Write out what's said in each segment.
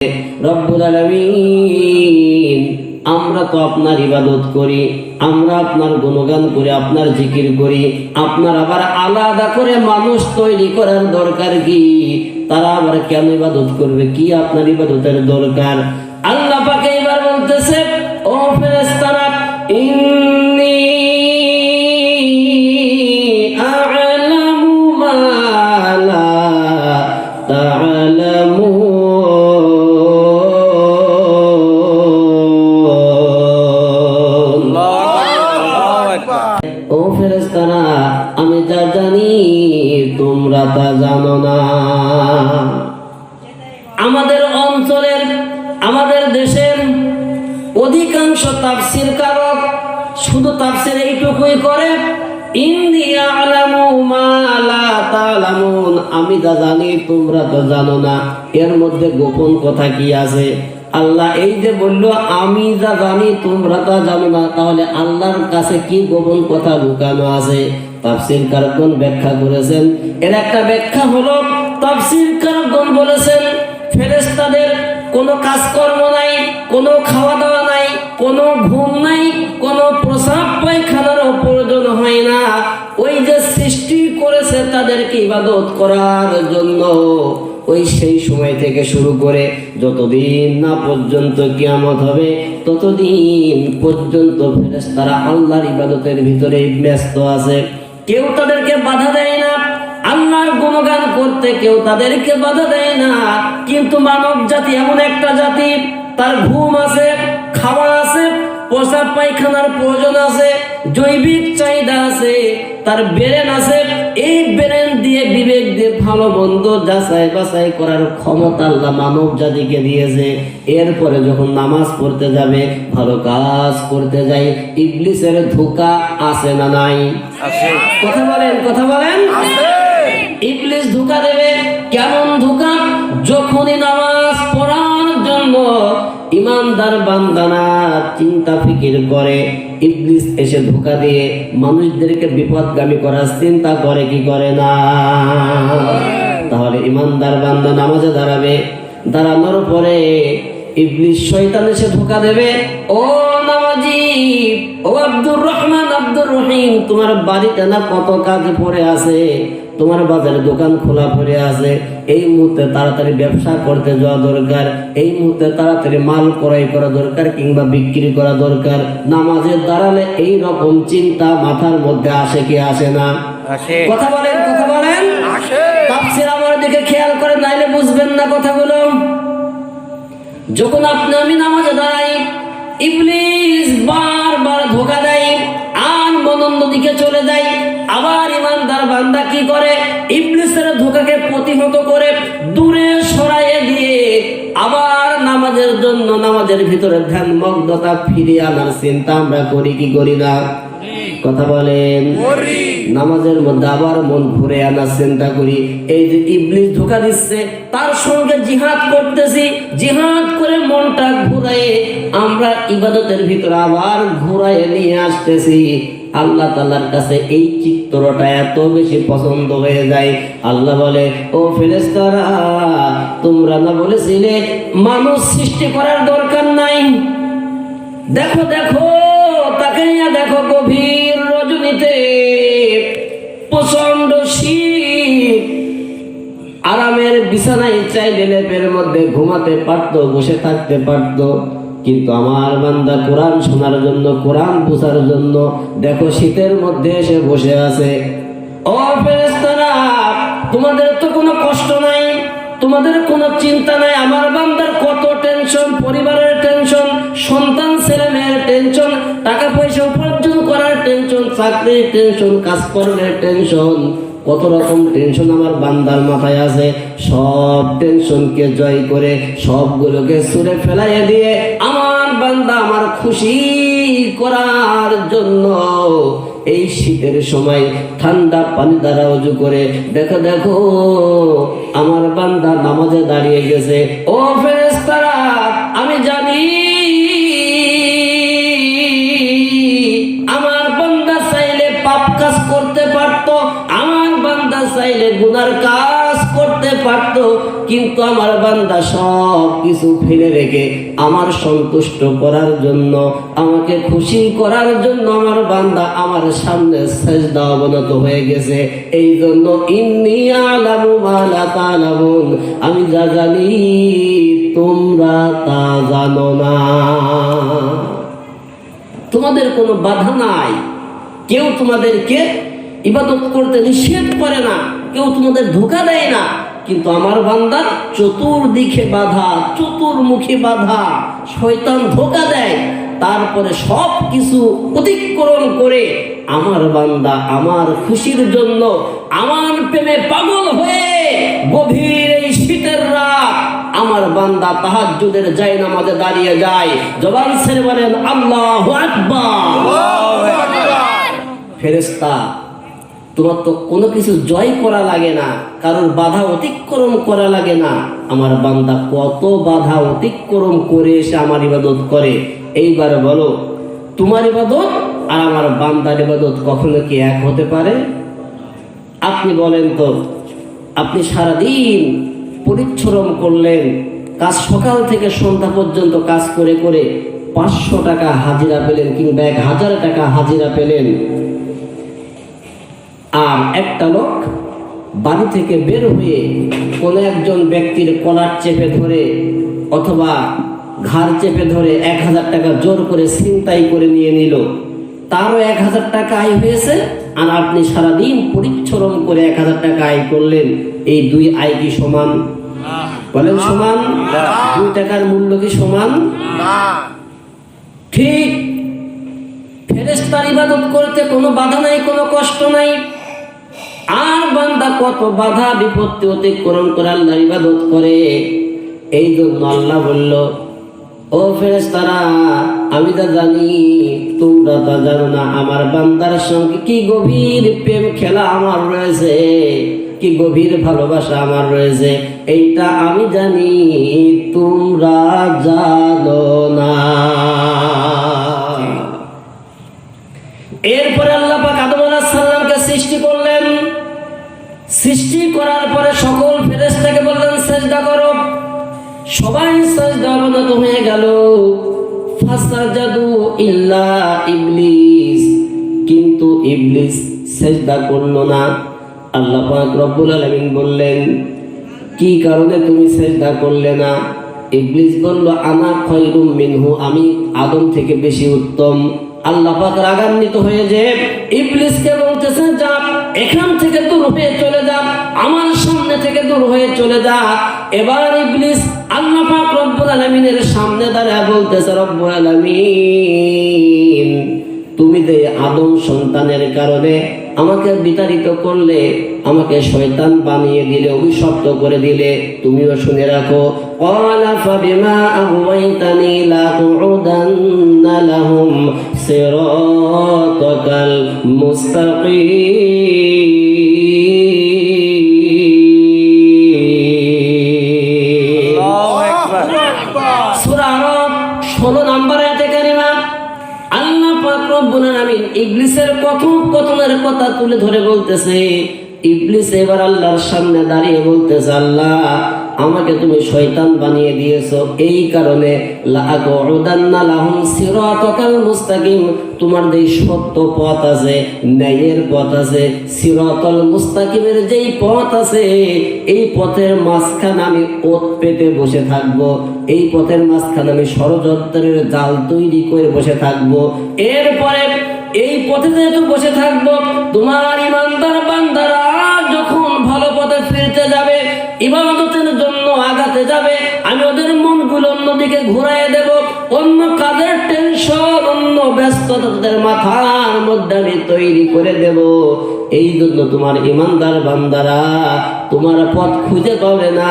রব্বুল আলামিন, আমরা তো আপনার ইবাদত করি, আমরা আপনার গুণগান করি, আপনার জিকির করি, আপনার আবার আলাদা করে মানুষ তৈরি করার দরকার কি? তারা আবার কেন ইবাদত করবে? কি আপনার ইবাদতের দরকার? আল্লাহ পাক এবার বলতেছে, ও ফেরেশতারা, ইন্নী আ'লামু মা লা তা'লামুন। ও ফেরেশতারা, আমি যা জানি তোমরা তা জানো না। আমাদের অঞ্চলের, আমাদের দেশের অধিকাংশ তাফসীরকারক শুধু তাফসীর এইটুকুই করে, ইন্নী আ'লামু মা লা তা'লামুন, আমি যা জানি তোমরা তো জানো না। এর মধ্যে গোপন কথা কি আছে? আল্লাহ এই যে বলল আমি যা জানি তোমরা তা জানো না, তাহলে আল্লাহর কাছে কি গোপন কথা লুকানো আছে? তাফসীরকারগণ ব্যাখ্যা করেছেন। এর একটা ব্যাখ্যা হলো, তাফসীরকারগণ বলেছেন ফেরেশতাদের কোনো কাজকর্ম নাই, কোনো খাওয়া দাওয়া নাই, কোনো ঘুম নাই, কোনো প্রস্রাব পায়খানারও প্রয়োজন হয় না। ওই যে সৃষ্টি করেছে তাদেরকে ইবাদত করার জন্য, ওই সেই সময় থেকে শুরু করে যতদিন না পর্যন্ত কিয়ামত হবে ততদিন পর্যন্ত ফেরেশতারা আল্লাহর ইবাদতের ভিতরে ব্যস্ত আছে। কেউ তাদেরকে বাধা দেয় না আল্লাহর গুণগান করতে, কেউ তাদেরকে বাধা দেয় না। কিন্তু মানব জাতি এমন একটা জাতি, তার ঘুম আছে, খাওয়া আছে, প্রস্রাব পায়খানার প্রয়োজন আছে, জৈবিক চাহিদা আছে, তার ব্রেন আছে। এই ব্রেন দিয়ে, বিবেক দিয়ে ভালো মন্দ যাচাই বাছাই করার ক্ষমতা আল্লাহ মানব জাতিকে দিয়েছে। এরপরে যখন নামাজ পড়তে যাবে, ভালো কাজ করতে যাই, ইবলিসের ধোঁকা আছে না নাই? কথা বলেন, কথা বলেন। ইবলিস ধোঁকা দেবে। কেমন ধোঁকা? যখনই নামাজ পড়ার জন্য ইমানদার বান্দানা চিন্তা ফিকির করে, ইবলিস এসে ধোঁকা দিয়ে মানুষদেরকে বিপদগামী করার চিন্তা করে কি করে না? তাহলে ইমানদার বান্দা নামাজে দাঁড়াবে, দাঁড়ানোর পরে ইবলিস শয়তান এসে ধোঁকা দেবে, ও নামাজি, ও আব্দুর রহমান, আব্দুর রহিম, তোমার বাড়িতে না কত কাজ পড়ে আছে, তোমার বাজারে দোকান খোলা পড়ে আছে, এই মুহূর্তে তাড়াতাড়ি ব্যবসা করতে যাওয়া দরকার, এই মুহূর্তে তাড়াতাড়ি মাল ক্রয় করা দরকার কিংবা বিক্রি করা দরকার। নামাজে দাঁড়ালে এই রকম চিন্তা মাথার মধ্যে আসে কি আসে না? কথা বলেন, কথা বলেন। তাফসীর আমার দিকে খেয়াল করে, নাইলে বুঝবেন না কথাগুলো। যখন আপনি আমি নামাজে দাঁড়াই, ইবলিস বারবার ধোঁকা দেয় আর মনন্দ দিকে চলে যায়। আবার ইমানদার বান্দা কি করে? ইবলিসের ধোঁকাকে প্রতিহত করে দূরে সরাইয়ে দিয়ে আবার নামাজের জন্য, নামাজের ভিতরে ধ্যান মগ্নতা ফিরিয়ে আনার চিন্তা আমরা করি কি করি না? কথা বলেন। নামাজের মধ্যে আবার মন ঘুরে আনার চিন্তা করি। এই যে ইবলিস ধোঁকা দিচ্ছে, তার সঙ্গে জিহাদ করতেছি, জিহাদ করে মনটা ঘুরাই আমরা ইবাদতের ভিতরে আবার ঘুরাই নিয়ে আসতেছি। আল্লাহ তাআলার কাছে এই চিত্রটা এত বেশি পছন্দ হয়ে যায়, আল্লাহ বলে, ও ফেরেশতারা, তোমরা না বলেছিলে মানুষ সৃষ্টি করার দরকার নাই? দেখো দেখো, তাকাইয়া দেখো, গভীর রজনীতে প্রচন্ড শীত, আরামের বিছানায় চাইলে লেপের মধ্যে ঘুমাতে পারতো, বসে থাকতে পারতো, কিন্তু আমার বান্দা কোরআন শোনার জন্য, কোরআন বোঝার জন্য দেখো শীতের মধ্যে এসে বসে আছে। ও ফেরেশতারা, তোমাদের তো কোনো কষ্ট নাই, তোমাদের কোনো চিন্তা নাই। আমার বান্দার কত টেনশন, পরিবারের টেনশন, সন্তান ছেলে মেয়ের টেনশন, টাকা পয়সা উপার্জন করার টেনশন, চাকরির টেনশন, কাজকর্মের টেনশন, কত রকম টেনশন আমার বান্দার মাথায় আছে। সব টেনশনকে জয় করে, সবগুলোকে ছুঁড়ে ফেলাইয়া দিয়ে আমার বান্দা আমার খুশি করার জন্য এই শীতের সময় ঠান্ডা পানি দ্বারা ওযু করে দেখো দেখো আমার বান্দা নামাজে দাঁড়িয়ে গেছে। ও ফেরেশতারা, আমি জানি আমার বান্দা চাইলে পাপ কাজ করতে পারতো, আমার বান্দা চাইলে গুনার কাজ করতে পারতো, কিন্তু আমার বান্দা সব কিছু ফেলে রেখে আমার সন্তুষ্ট করার জন্য, আমাকে খুশি করার জন্য আমার বান্দা আমার সামনে সিজদা অবনত হয়ে গেছে। এই জন্য ইন্নী আ'লামু মা লা তা'লামুন, আমি যা জানি তোমরা তা জানো না। তোমাদের কোনো বাধা নাই, কেউ তোমাদেরকে ইবাদত করতে নিষেধ করে না, কেউ তোমাদের ধোঁকা দেয় না, কিন্তু আমার বান্দার চতুর্দিকে বাধা, চতুর্মুখী বাধা, শয়তান ধোঁকা দেয়। তারপরে সব কিছু অতিক্রম করে আমার বান্দা আমার খুশির জন্য, আমার প্রেমে পাগল হয়ে গভীর এই শীতের রাত আমার বান্দা তাহাজ্জুদের জায়নামাজে দাঁড়িয়ে যায়। জবান ছেড়ে বলেন আল্লাহু আকবার। ফেরেশতা, তোমার তো কোনো কিছু জয় করা লাগে না, কারোর বাধা অতিক্রম করা লাগে না। আমার বান্দা কত বাধা অতিক্রম করে এসে আমার ইবাদত করে। এইবার বলো, তোমার ইবাদত আর আমার বান্দার ইবাদত কখনো কি এক হতে পারে? আপনি বলেন তো, আপনি সারাদিন পরিশ্রম করলেন, কাজ সকাল থেকে সন্ধ্যা পর্যন্ত কাজ করে করে 500 টাকা হাজিরা পেলেন কিংবা 1000 টাকা হাজিরা পেলেন, আর একটা লোক বাড়ি থেকে বের হয়ে কোনো একজন ব্যক্তির কলার চেপে ধরে অথবা ঘাড় চেপে ধরে 1000 টাকা জোর করে ছিনতাই করে নিয়ে নিল, তারও 1000 টাকা আয় হয়েছে, আর আপনি সারাদিন পরিশ্রম করে 1000 টাকা আয় করলেন। এই দুই আয় কি সমান? বলেন সমান? 2 টাকার মূল্য কি সমান? ঠিক ফেরেশতার ইবাদত করতে কোনো বাধা নাই, কোনো কষ্ট নাই। আর বান্দা কত বাধা বিপত্তি অতিক্রম করে আল্লাহর ইবাদত করে। এই জন্য আল্লাহ বলল, ও ফেরেশতারা, আমি তা জানি তোমরা তা জানো না। আমার বান্দার সঙ্গে কি গভীর প্রেম খেলা আমার রয়েছে, কি গভীর ভালোবাসা আমার রয়েছে, এইটা আমি জানি, তোমরা জানো না। এরপরে আল্লাহ পাক আদম আলাইহিস সালামকে সৃষ্টি করলেন। সৃষ্টি করার পরে সকল ফেরেশতাকে বললেন সিজদা করো। সবাই সিজদা অবনত হয়ে গেল। ফাসাজাদু ইল্লা ইবলিস, কিন্তু ইবলিস সিজদা করলো না। আল্লাহ পাক রব্বুল আলামিন বললেন, কি কারণে তুমি সিজদা করলে না? ইবলিস বলল, আনা খায়রুম মিনহু, আমি আদম থেকে বেশি উত্তম। আল্লাহ পাক রাগান্বিত হয়ে যে ইবলিসকে বলতেছেন, যা এখান থেকে দূর হয়ে চলে যা, আমার সামনে থেকে দূর হয়ে চলে যা। এবার ইবলিস আল্লাহ পাক রব্বুল আলামিনের সামনে দাঁড়ায় বলতেছে, রব্বুল আলামিন, তুমি যে আদম সন্তানের কারণে আমাকে বিতাড়িত করলে, আমাকে শয়তান বানিয়ে দিলে, অভিশপ্ত করে দিলে, তুমিও শুনে রাখো। ক্বালা ফাবিমা আগওয়াইতানি লাকুউদান্না লাহুম সিরাতাকাল মুস্তাকিম। আল্লাহু আকবার। সূরা আরাফ 16 নম্বর আয়াতে কারিমা আল্লাহ পাক রব্বুল আলামিন ইবলিসের কথোপকথনের কথা তুলে ধরে বলতেছে। ইবলিস এবার আল্লাহর সামনে দাঁড়িয়ে বলতেছে, আল্লাহ, আমাকে তুমি শয়তান বানিয়ে দিয়েছো, এই কারণে লাআকুউদান্না লাহুম সিরাতাকাল মুস্তাকিম, তোমার যেই সত্য পথ আছে, ন্যায়ের পথ আছে, সিরাতাল মুস্তাকিমের যেই পথ আছে, এই পথের মাঝখানে আমি ওত পেতে বসে থাকবো, এই পথের মাঝখানে আমি ষড়যন্ত্রের জাল তৈরি করে বসে থাকবো। এরপরে এই পথে যেহেতু বসে থাকবো, তোমার ইমানদার বান্দারা যখন ভালো পথে ফিরতে যাবে, ইবাদতের জন্য আগাতে যাবে, আমি ওদের মনগুলো অন্যদিকে ঘুরাইয়ে দেব, অন্য কাজের টেনশন, অন্য ব্যস্ততা তাদের মাথার মধ্যে আমি তৈরি করে দেব। এই জন্য তোমার ইমানদার বান্দারা তোমার পথ খুঁজে পাবে না,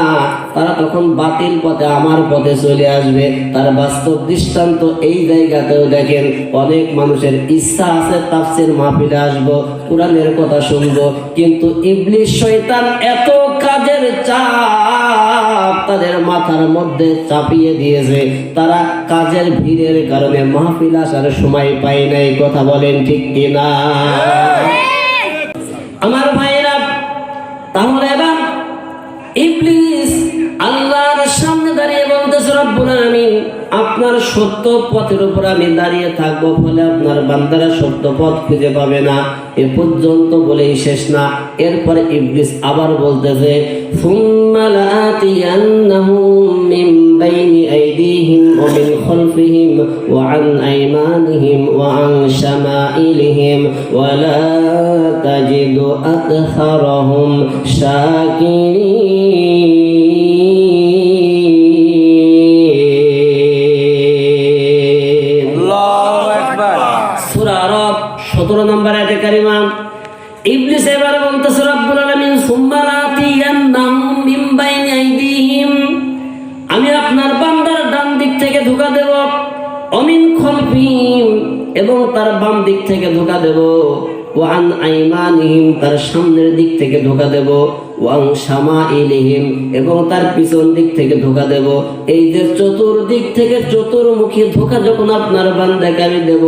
তারা তখন বাতিল পথে আমার পথে চলে আসবে। তার বাস্তব দৃষ্টান্ত এই জায়গাতেও দেখেন, অনেক মানুষের ইচ্ছা আছে তাফসীর মাহফিলে আসবো, কোরআনের কথা শুনবো, কিন্তু ইবলিস শয়তান এত কাজের চাপ তাদের মাথার মধ্যে চাপিয়ে দিয়েছে, তারা কাজের ভিড়ের কারণে মাহফিল আসার সময় পায় নাই। কথা বলেন ঠিক কিনা? আমার ভাইরা, তাহলে এবার ইবলিস রাব্বুল আলামিন আপনার সত্য পথের উপর আমি দাঁড়িয়ে থাকবো, ফলে আপনার বান্দারা সত্য পথ খুঁজে পাবে না। এ পর্যন্ত বলেই শেষ না, এরপরে ইবলিস আবার বলতেছে সুম্মা লাআতিয়ান্নাহুম মিন বাইনি আইদিহিম ওয়া মিন খালফিহিম ওয়া আন আইমানিহিম ওয়া আন শামাইলিহিম ওয়া লা তাজিদু আকসারাহুম শাকিরিন। সূরা আরাফ 17 নম্বর আয়াতে কারিমা। ইবলিস এবার বলতেছে রব্বুল আলামিন সুম্মা লাআতিয়ান্নাহুম মিন বাইনি আইদিহিম, আমি আপনার বান্দার ডান দিক থেকে ধোঁকা দেব, অমিন খলফিহিম এবং তার বাম দিক থেকে ধোঁকা দেব, ওয়া আন আইমানিহিম তার সামনের দিক থেকে ধোঁকা দেব, ওয়া আন শামাইলিহিম এবং তার পিছন দিক থেকে ধোঁকা দেব। এই যে চতুর্দিক থেকে চতুর্মুখী ধোঁকা যখন আপনার বান্দাকে আমি দেব,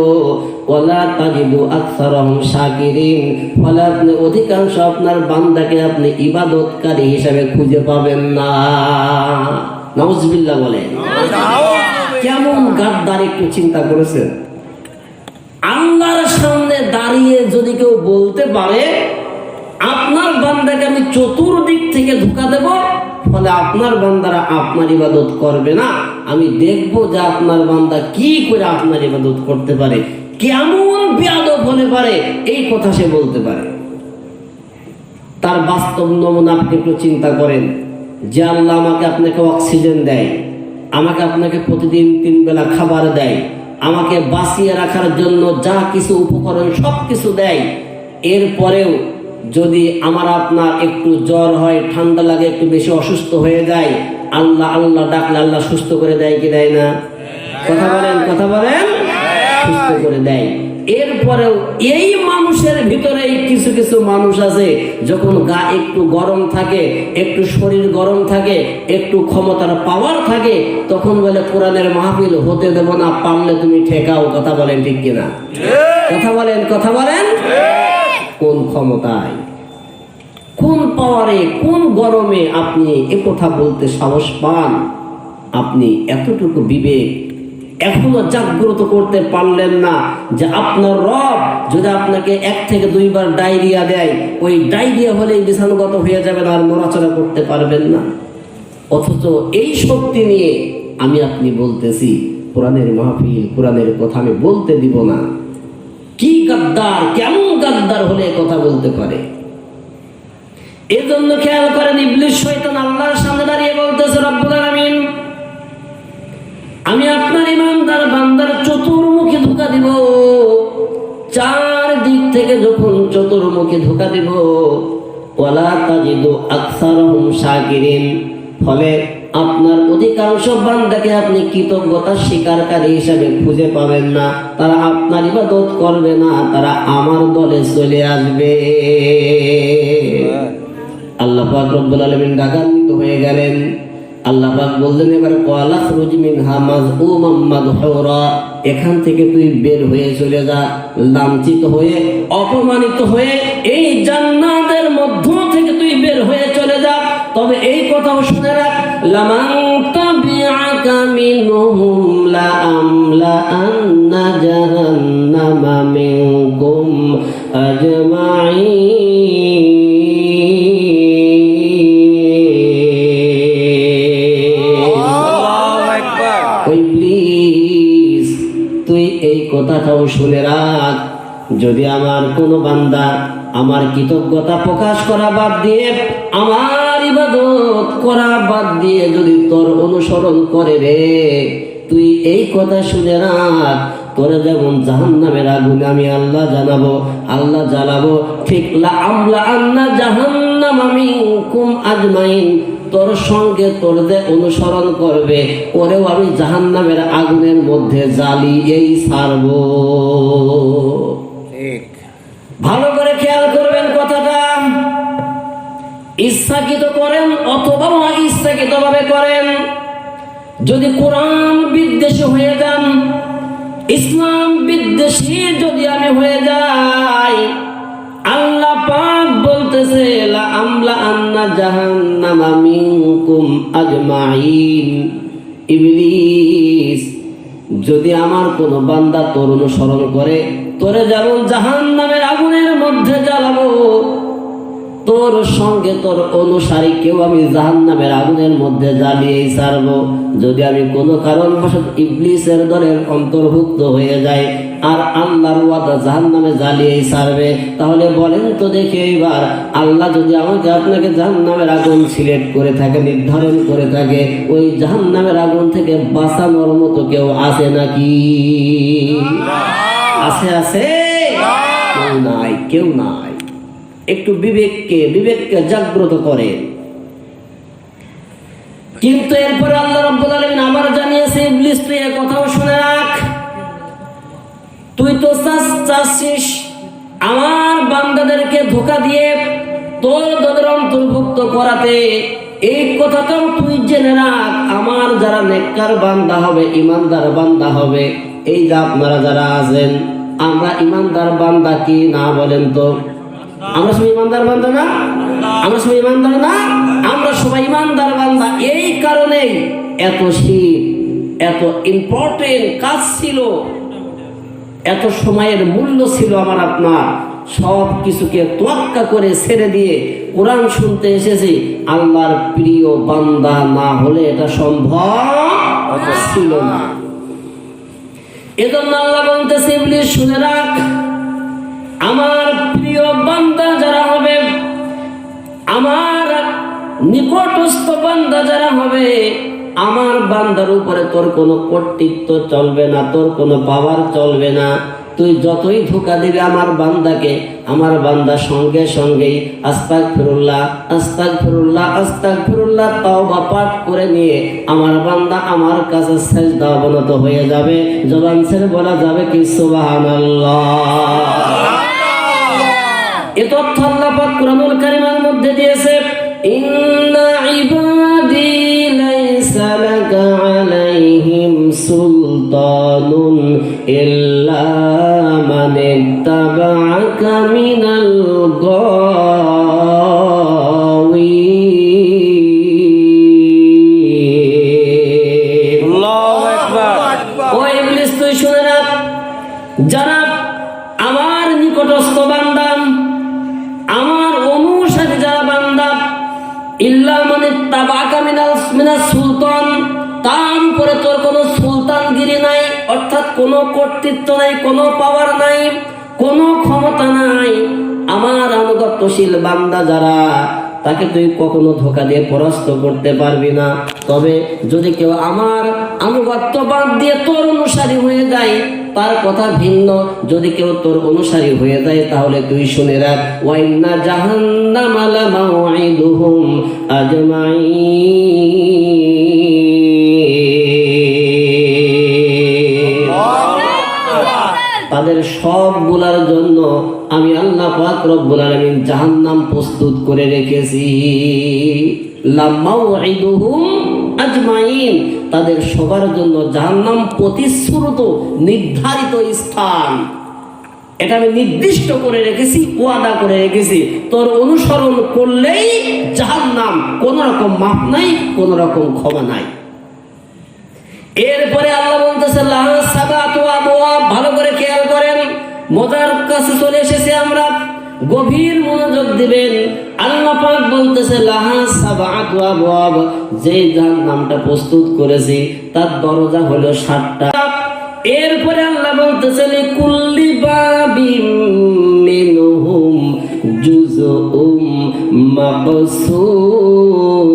ওয়ালা তাজিদু আকসারাহুম শাকিরিন, ফলে আপনি অধিকাংশ আপনার বান্দাকে আপনি ইবাদতকারী হিসাবে খুঁজে পাবেন না। নাউজুবিল্লাহ বলেন। কেমন গাদ্দার একটু চিন্তা করেছেন? আল্লাহর সামনে দাঁড়িয়ে যদি কেউ বলতে পারে আপনার বান্দাকে আমি চতুর্দিক থেকে ধোঁকা দেব, ফলে আপনার বান্দারা আপনার ইবাদত করবে না, আমি দেখব যে আপনার বান্দা কি করে আপনার ইবাদত করতে পারে, কেমন বেয়াদব হতে পারে, এই কথা সে বলতে পারে। তার বাস্তব নমুনা আপনি একটু চিন্তা করেন যে আল্লাহ আমাকে আপনাকে অক্সিজেন দেয়, আমাকে আপনাকে প্রতিদিন 3 বেলা খাবার দেয়, আমাকে বাঁচিয়ে রাখার জন্য যা কিছু উপকরণ সব কিছু দেয়, এরপরেও যদি আমার আপনার একটু জ্বর হয়, ঠান্ডা লাগে, একটু বেশি অসুস্থ হয়ে যায়, আল্লাহ আল্লাহ ডাকলে আল্লাহ সুস্থ করে দেয় কি দেয় না? কথা বলেন, কথা বলেন। সুস্থ করে দেয়। এরপরেও এই মানুষের ভিতরে কিছু কিছু মানুষ আছে, যখন গা একটু গরম থাকে, একটু শরীর গরম থাকে, একটু ক্ষমতার পাওয়ার থাকে, তখন বলে কোরআনের মাহফিল হতে দেব না, পারলে তুমি ঠেকাও। কথা বলেন ঠিক কিনা? কথা বলেন, কথা বলেন। কোন ক্ষমতায়, কোন পাওয়ারে, কোন গরমে আপনি এ কথা বলতে সাহস পান? আপনি এতটুকু বিবেক এখনো জাগ্রত করতে পারলেন না যে আপনার রব যদি আপনাকে 1 থেকে 2 বার ডায়রিয়া দেয়, ওই ডায়রিয়া হলে বিছানাগত হয়ে যাবেন, আর নড়াচড়া করতে পারবেন না। অথচ এই শক্তি নিয়ে আমি আপনি বলতেছি কোরআনের মাহফিল, কোরআনের কথা আমি বলতে দিব না। কি গাদ্দার, কেমন গাদ্দার হলে কথা বলতে পারে? এজন্য খেয়াল করেন, ইবলিস শয়তান আল্লাহর সামনে দাঁড়িয়ে বলতেছে রব্বুল আলামিন আমি আপনার ইমানদার বান্দার চতুর্মুখী ধোঁকা দিব, 4 দিক থেকে যখন চতুর্মুখী ধোঁকা দিব, ওয়ালা তাজিদু আকসারহুম শাকিরিন, ফলে আপনার অধিকাংশ বান্দাকে আপনি কৃতজ্ঞতা স্বীকারকারী হিসাবে খুঁজে পাবেন না, তারা আপনার ইবাদত করবে না, তারা আমার দলে চলে আসবে। আল্লাহ পাক রব্বুল আলামিন রাগান্বিত হয়ে গেলেন। আল্লাহ পাক বললেন এবার ক্বালা খরুজ মিনহা মাযউমান মাদহুরা, এখান থেকে তুই বের হয়ে চলে যা, লাঞ্ছিত হয়ে, অপমানিত হয়ে এই জান্নাতের মধ্য থেকে তুই বের হয়ে চলে যা। তবে এই কথাও শুনে রাখ, লামান তাবিআকা মিনহুম লাআমলা আন্না জাহান্নামা মিনকুম আজমাইন। তুই এই কথাটাও শুনে রাখ, যদি আমার কোনো বান্দা আমার কৃতজ্ঞতা প্রকাশ করা বাদ দিয়ে, আমার ইবাদত করা বাদ দিয়ে যদি তোর অনুসরণ করে রে, তুই এই কথা শুনে রাখ, তোরে যেমন জাহান্নামের আগুনে আমি আল্লাহ জ্বালাবো, ঠিক লাআমলা আন্না জাহান্নামা মিনকুম আজমাইন, তোর সঙ্গে তোর যে অনুসরণ করবে ওরেও আমি জাহান্নামের আগুনের মধ্যে জ্বালিয়েই ছাড়বো। ভালো করে খেয়াল করবেন কথাটা। ইচ্ছাকৃত করেন অথবা ইচ্ছাকৃত ভাবে করেন, যদি কোরআন বিদ্বেষী হয়ে যান, ইসলাম বিদ্বেষী যদি আমি হয়ে যাই, আল্লাহ পাক বলতেছে লাআমলা আন্না জাহান্নামা মিনকুম আজমাইন, ইবলিস, যদি আমার কোনো বান্দা তোর অনুসরণ করে, তোরে যেমন জাহান্নামের আগুনের মধ্যে জ্বালাবো, তোর সঙ্গে তোর অনুসারী কেউ আমি জাহান্নামের আগুনের মধ্যে জ্বালিয়েই ছাড়বো। যদি আমি কোনো কারণবশত ইবলিসের দলের অন্তর্ভুক্ত হয়ে যাই আর আল্লাহর ওয়াদা জাহান্নামে জ্বালিয়েই ছাড়বে, তাহলে বলেন তো দেখি এবার, আল্লাহ যদি আমাকে আপনাকে জাহান্নামের আগুন সিলেক্ট করে থাকে, নির্ধারণ করে থাকে, ওই জাহান্নামের আগুন থেকে বাঁচানোর মতো কেউ আছে নাকি? আছে? আছে? কেউ নাই, কেউ নাই। একটু বিবেককে জাগ্রত করে। কিন্তু এরপরে আল্লাহ রাব্বুল আলামিন আবার জানিয়েছে, ইবলিস তুই এই কথাও শুনে রাখ, তুই তো চাচ্ছিস আমার বান্দাদেরকে ধোঁকা দিয়ে তোর দলের অন্তর্ভুক্ত করাতে। এই কথাটাও তুই জেনে রাখ, আমার যারা নেককার বান্দা হবে, ইমানদার বান্দা হবে, এই যে আপনারা যারা আছেন, আমরা ইমানদার বান্দা কি না বলেন তো? আমরা সবাই ইমানদার বান্দা না? আমরা সবাই ইমানদার না? আমরা সবাই ইমানদার বান্দা। এই কারণেই এত শীত, এত ইম্পর্টেন্ট কাজ ছিল, এত সময়ের মূল্য ছিল আমার আপনার, সব কিছুকে তোয়াক্কা করে ছেড়ে দিয়ে কোরআন শুনতে এসেছি। আল্লাহর প্রিয় বান্দা না হলে এটা সম্ভব ছিল না। এজন্য আল্লাহ বলতেছে, ইবলিস শুনে রাখ, আমার প্রিয় বান্দা যারা হবে, আমার নিকটস্থ বান্দা যারা হবে, আমার বান্দার উপরে তোর কোনো কর্তৃত্ব চলবে না, তোর কোনো পাওয়ার চলবে না। তুই যতই ধোঁকা দিবি আমার বান্দাকে, আমার বান্দা সঙ্গে সঙ্গেই আস্তাগফিরুল্লাহ আস্তাগফিরুল্লাহ আস্তাগফিরুল্লাহ তাওবা পাঠ করে নিয়ে আমার বান্দা আমার কাছে সিজদা অবনত হয়ে যাবে। জবান ছেড়ে বলা যাবে কি সুবহানাল্লাহ। এ তথ্য আল্লাহ পাক কুরআনুল কারীমের মধ্যে দিয়েছে, ইন্না ইবাদি লাইসা লাকা আলাইহিম সুলতানুন ইল্লা মান ইত্তাবা'আকা মিনাল গাওয়িন। আল্লাহু আকবার। ও ইবলিস তুই শুনে রাখ, যারা আমার নিকটস্থ বান্দা, আমার অনুসারী যারা বান্দা, ইল্লা মান ইত্তাবা'আকা মিনাস সুলতান, তার উপরে তোর কোনো সুলতানগিরি নাই, অর্থাৎ কোনো কর্তৃত্ব নাই, কোনো পাওয়ার নাই, কোনো ক্ষমতা নাই। আমার আনুগত্যশীল বান্দা যারা, তাকে তুই কখনো ধোঁকা দিয়ে পরাস্ত করতে পারবি না। তবে যদি কেউ আমার আনুগত্য বাদ দিয়ে তোর অনুসারী হয়ে যায়, তার কথা ভিন্ন। যদি কেউ তোর অনুসারী হয়ে যায়, তাহলে তুই শুনে রাখ, ওয়া ইন্না জাহান্নামা লামাউইদুহুম আজমাইন। তাদের সবগুলার জন্য আমি আল্লাহ পাক রব্বুল আলামিন জাহান্নাম প্রস্তুত করে রেখেছি। লামাউইদুহুম আজমাইন, তাদের সবার জন্য জাহান্নাম প্রতিশ্রুত নির্ধারিত স্থান। এটা আমি নির্দিষ্ট করে রেখেছি, ওয়াদা করে রেখেছি। তোর অনুসরণ করলেই জাহান্নাম, কোন রকম মাপ নাই, কোন রকম ক্ষমা নাই। এরপরে আল্লাহ বলতেছে, লাহা সাবাতু আবওয়াব। ভালো করে খেয়াল করেন, মজার কাছে চলে এসেছে, আমরা গভীর মনোযোগ দিবেন। আল্লাহ পাক বলতেছে, লাহা সাবাতু আবওয়াব, যে জাহান্নামটা প্রস্তুত করেছি তার দরজা হলো 7টা। এরপরে আল্লাহ বলতেছে, লিকুল্লি বাবিম মিনহুম জুজউম মাকসুম।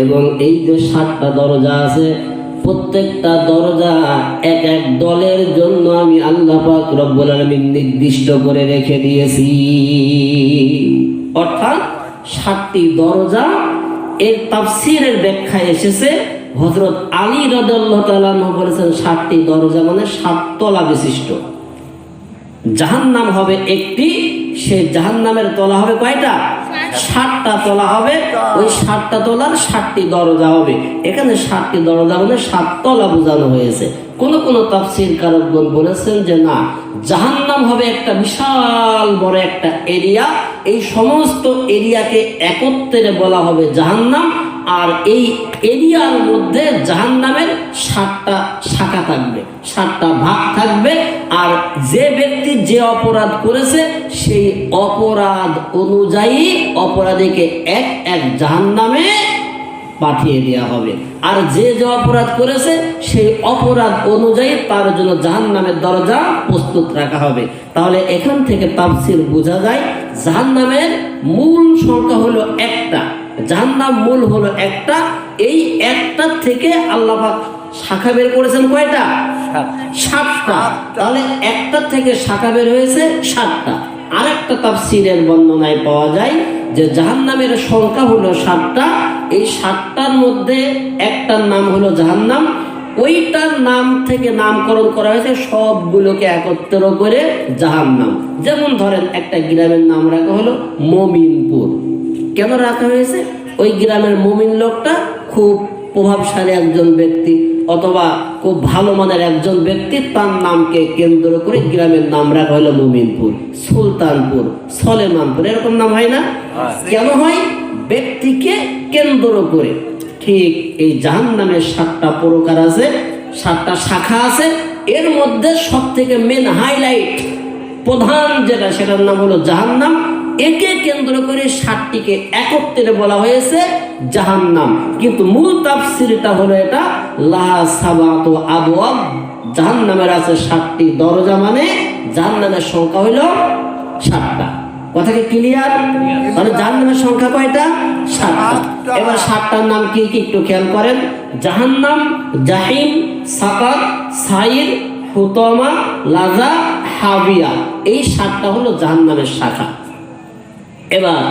এবং এই যে 7টা দরজা আছে, প্রত্যেকটা দরজা এক এক দলের জন্য আমি আল্লাহ পাক রব্বুল আলামিন নির্দিষ্ট করে রেখে দিয়েছি। অর্থাৎ 7টি দরজা। এর তাফসীরের ব্যাখ্যায় এসেছে, হযরত আলী রাদিয়াল্লাহু তাআলা বলেছেন 7টি দরজা মানে 7 তলা বিশিষ্ট। জাহান্নাম হবে একটি, সেই জাহান্নামের তলা হবে কয়টা? 60টা তলা হবে, ওই 60টা তলার 60টি দরজা হবে। এখানে 60টি দরজা মানে 7 তলা বোঝানো হয়েছে। কোন কোন তাফসীরকারগণ বলেছেন যে না, জাহান্নাম হবে একটা বিশাল বড় একটা এরিয়া, এই সমস্ত এরিয়াকে একত্রে বলা হবে জাহান্নাম। আর এই এরিয়ার মধ্যে জাহান্নামের 7টা শাখা থাকবে, 7টা ভাগ থাকবে। আর যে ব্যক্তি যে অপরাধ করেছে সেই অপরাধ অনুযায়ী অপরাধীকে এক এক জাহান্নামে পাঠিয়ে দেওয়া হবে। আর যে যে অপরাধ করেছে সেই অপরাধ অনুযায়ী তার জন্য জাহান্নামের দরজা প্রস্তুত রাখা হবে। তাহলে এখান থেকে তাফসীর বোঝা যায় জাহান্নামের মূল সংখ্যা হলো একটা, জাহান্নাম মূল হলো একটা। এই একটা থেকে আল্লাহ পাক শাখা বের করেছেন কয়টা? 7টা। তাহলে একটা থেকে শাখা বের হয়েছে 7টা। আরেকটা তাফসীরের বর্ণনায় পাওয়া যায় যে জাহান্নামের সংখ্যা হলো 7টা। এই 7টার মধ্যে একটার নাম হলো জাহান্নাম, ওইটার নাম থেকে নামকরণ করা হয়েছে সবগুলোকে একত্র করে জাহান্নাম। যেমন ধরেন একটা গ্রামের নাম রাখা হলো মমিনপুর। কেন রাখা হয়েছে? ওই গ্রামের মমিন লোকটা খুব প্রভাবশালী একজন ব্যক্তি অথবা খুব ভালো মানের একজন ব্যক্তি, তার নামকে কেন্দ্র করে গ্রামের নাম রাখা হলো মমিনপুর, সুলতানপুর, সলেমানপুর, এরকম নাম হয় না? কেন হয়? ব্যক্তিকে কেন্দ্র করে। ঠিক এই জাহান্নামের 7টা প্রকার আছে, 7টা শাখা আছে। এর মধ্যে সব থেকে মেন হাইলাইট প্রধান যেটা, সেটার নাম হলো জাহান্নাম। একে কেন্দ্র করে 7টিকে একত্রে বলা হয়েছে জাহান্নাম। কিন্তু মূল তাফসীরটা হলো এটা, লাহা সাবাতু আবওয়াব, জাহান্নামের আছে 7টি দরজা, মানে জাহান্নামের সংখ্যা হলো 7টা। কথা কি ক্লিয়ার? তাহলে জাহান্নামের সংখ্যা কয়টা? 7টা। এবার 7টার নাম কি কি একটু খেয়াল করেন। জাহান্নাম, জাহিম, সাকার, সাইর, হুতামা, লাজা, হাবিয়া, এই 7টা হলো জাহান্নামের শাখা। এবার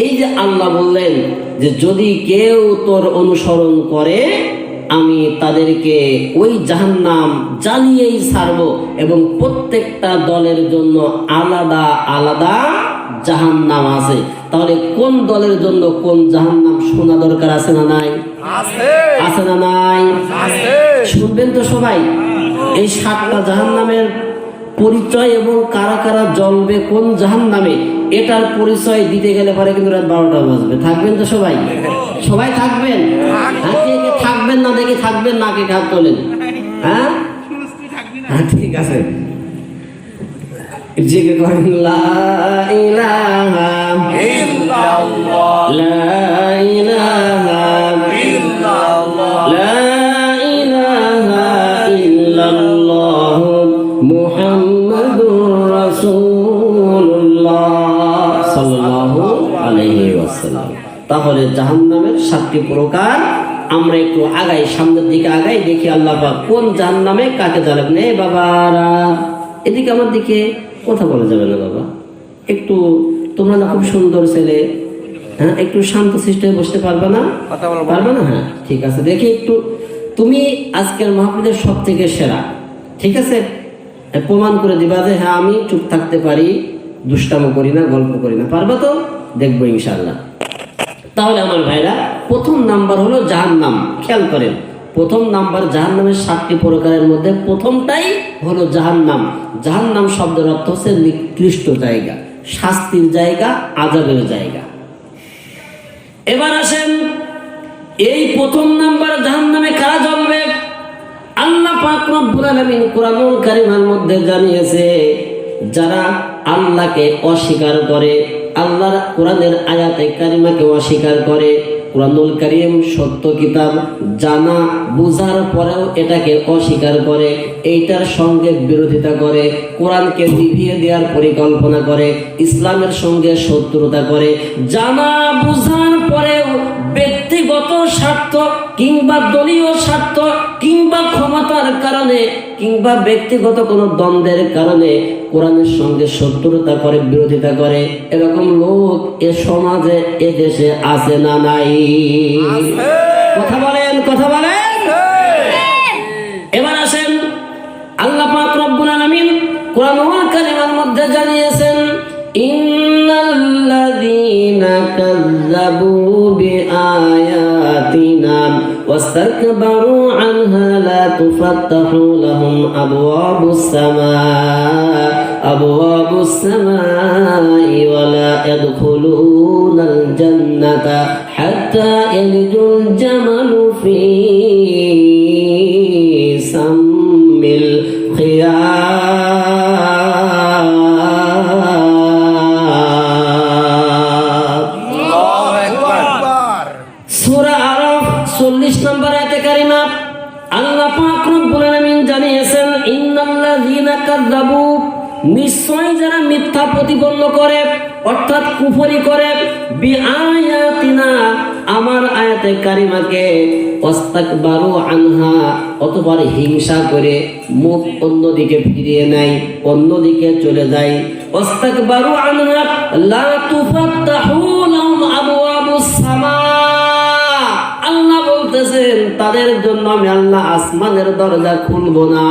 এই যে আল্লাহ বললেন যে যদি কেউ তোর অনুসরণ করে আমি তাদেরকে ওই জাহান্নাম জ্বালিয়েই ছাড়বো, এবং প্রত্যেকটা দলের জন্য আলাদা আলাদা জাহান্নাম আছে। তাহলে কোন দলের জন্য কোন জাহান্নাম শোনা দরকার আছে না নাই? আছে না নাই? শুনবেন তো সবাই। এই 7টা জাহান্নামের পরিচয় এবং কারা কারা জ্বলবে কোন জাহান্নামে, এটার পরিচয় দিতে গেলে পরে কিন্তু রাত 12টা বাজবে। থাকবেন তো সবাই? সবাই থাকবেন? হ্যাঁ, কে কে থাকবেন না দেখে থাকবেন না, কে হাত তোলেন। হ্যাঁ, ঠিক আছে। জিকির করেন, লা ইলাহা ইল্লাল্লাহ, লা ইলাহা ইল্লাল্লাহ, লা ইলাহা ইল্লাল্লাহ, মুহাম্মাদুর রাসূলুল্লাহ সাল্লাল্লাহু আলাইহি ওয়াসাল্লাম। তাহলে জাহান্নামের 7টি প্রকার। আমরা একটু আগাই, সামনের দিকে আগাই, দেখি আল্লাহ পাক কোন জাহান্নামে কাকে জ্বালাবেন। এই বাবারা এদিকে আমার দিকে কথা বলা যাবে না বাবা, একটু তোমরা না খুব সুন্দর ছেলে, হ্যাঁ একটু শান্ত সিস্টেমে বসতে পারবে না? পারবে না? হ্যাঁ ঠিক আছে। দেখি একটু, তুমি আজকের মাহফিলের সব থেকে সেরা, ঠিক আছে? প্রমাণ করে দিবা যে হ্যাঁ আমি চুপ থাকতে পারি, দুষ্টামো করি না, গল্প করি না। পারবা তো? দেখবো ইনশাআল্লাহ। তাহলে আমার ভাইরা, প্রথম নাম্বার হলো জাহান্নাম। খেয়াল করেন, প্রথম নাম্বার জাহান্নামের 7টি প্রকারের মধ্যে প্রথমটাই হলো জাহান্নাম। জাহান্নাম শব্দের অর্থ হচ্ছে নিকৃষ্ট জায়গা, শাস্তির জায়গা, আযাবের জায়গা। এবার আসেন, এই প্রথম নাম্বার জাহান্নামে কারা জ্বলবে? আল্লাহ পাক রব্বুল আলামিন কোরআনুল কারীমের মধ্যে জানিয়েছে, যারা আল্লাহকে অস্বীকার করে, আল্লাহর কোরআনের আয়াতে কারিমাকে অস্বীকার করে, কোরআনুল কারীম সত্য কিতাব জানা বুঝার পরেও এটাকে অস্বীকার করে, এইটার সঙ্গে বিরোধিতা করে, কোরআনকে নিভিয়ে দেওয়ার পরিকল্পনা করে, ইসলামের সঙ্গে শত্রুতা করে, জানা বুঝার পরেও ব্যক্তিগত স্বার্থ কিংবা দলীয় স্বার্থ কিংবা ক্ষমতার কারণে কিংবা ব্যক্তিগত কোনো দ্বন্দ্বের কারণে কোরআনের সঙ্গে শত্রুতা করে, বিরোধিতা করে, এরকম লোক এ সমাজে, এ দেশে আছে না নাই? কথা বলেন, কথা বলেন। এবার আসেন, আল্লাহ পাক রব্বুল আলামিন কোরআনুল কারীমের মধ্যে জানিয়েছেন, ইন্না ইন্নাল্লাযীনা কাযযাবু বিআয়াতিনা ওয়াস্তাকবারু আনহা লা তুফাত্তাহু লাহুম আবওয়াবুস সামাই ওয়া লা ইয়াদখুলুনাল জান্নাতা হাত্তা ইয়ালিজুল জামালু ফি সাম্মিল খিয়াত। সূরা আরাফ 40 নম্বর আয়াতে কারিমা আল্লাহ পাক রব্বুল আলামিন জানিয়েছেন, ইন্নাল্লাযীনা কাযযাবু, নিশ্চয় যারা মিথ্যা প্রতিপন্ন করে অর্থাৎ কুফরি করে, বিআয়াতিনা, আমার আয়াতে কারিমাকে, ওয়াস্তাকবারু আনহা, অতঃপর হিংসা করে মুখ অন্যদিকে ফিরিয়ে নেয়, অন্যদিকে চলে যায়। ওয়াস্তাকবারু আনহা লা তুফাত্তাহু লাহুম আবওয়াবুস সামা, আল্লাহ বলতেছেন তাদের জন্য আমি আল্লাহ আসমানের দরজা খুলবো না।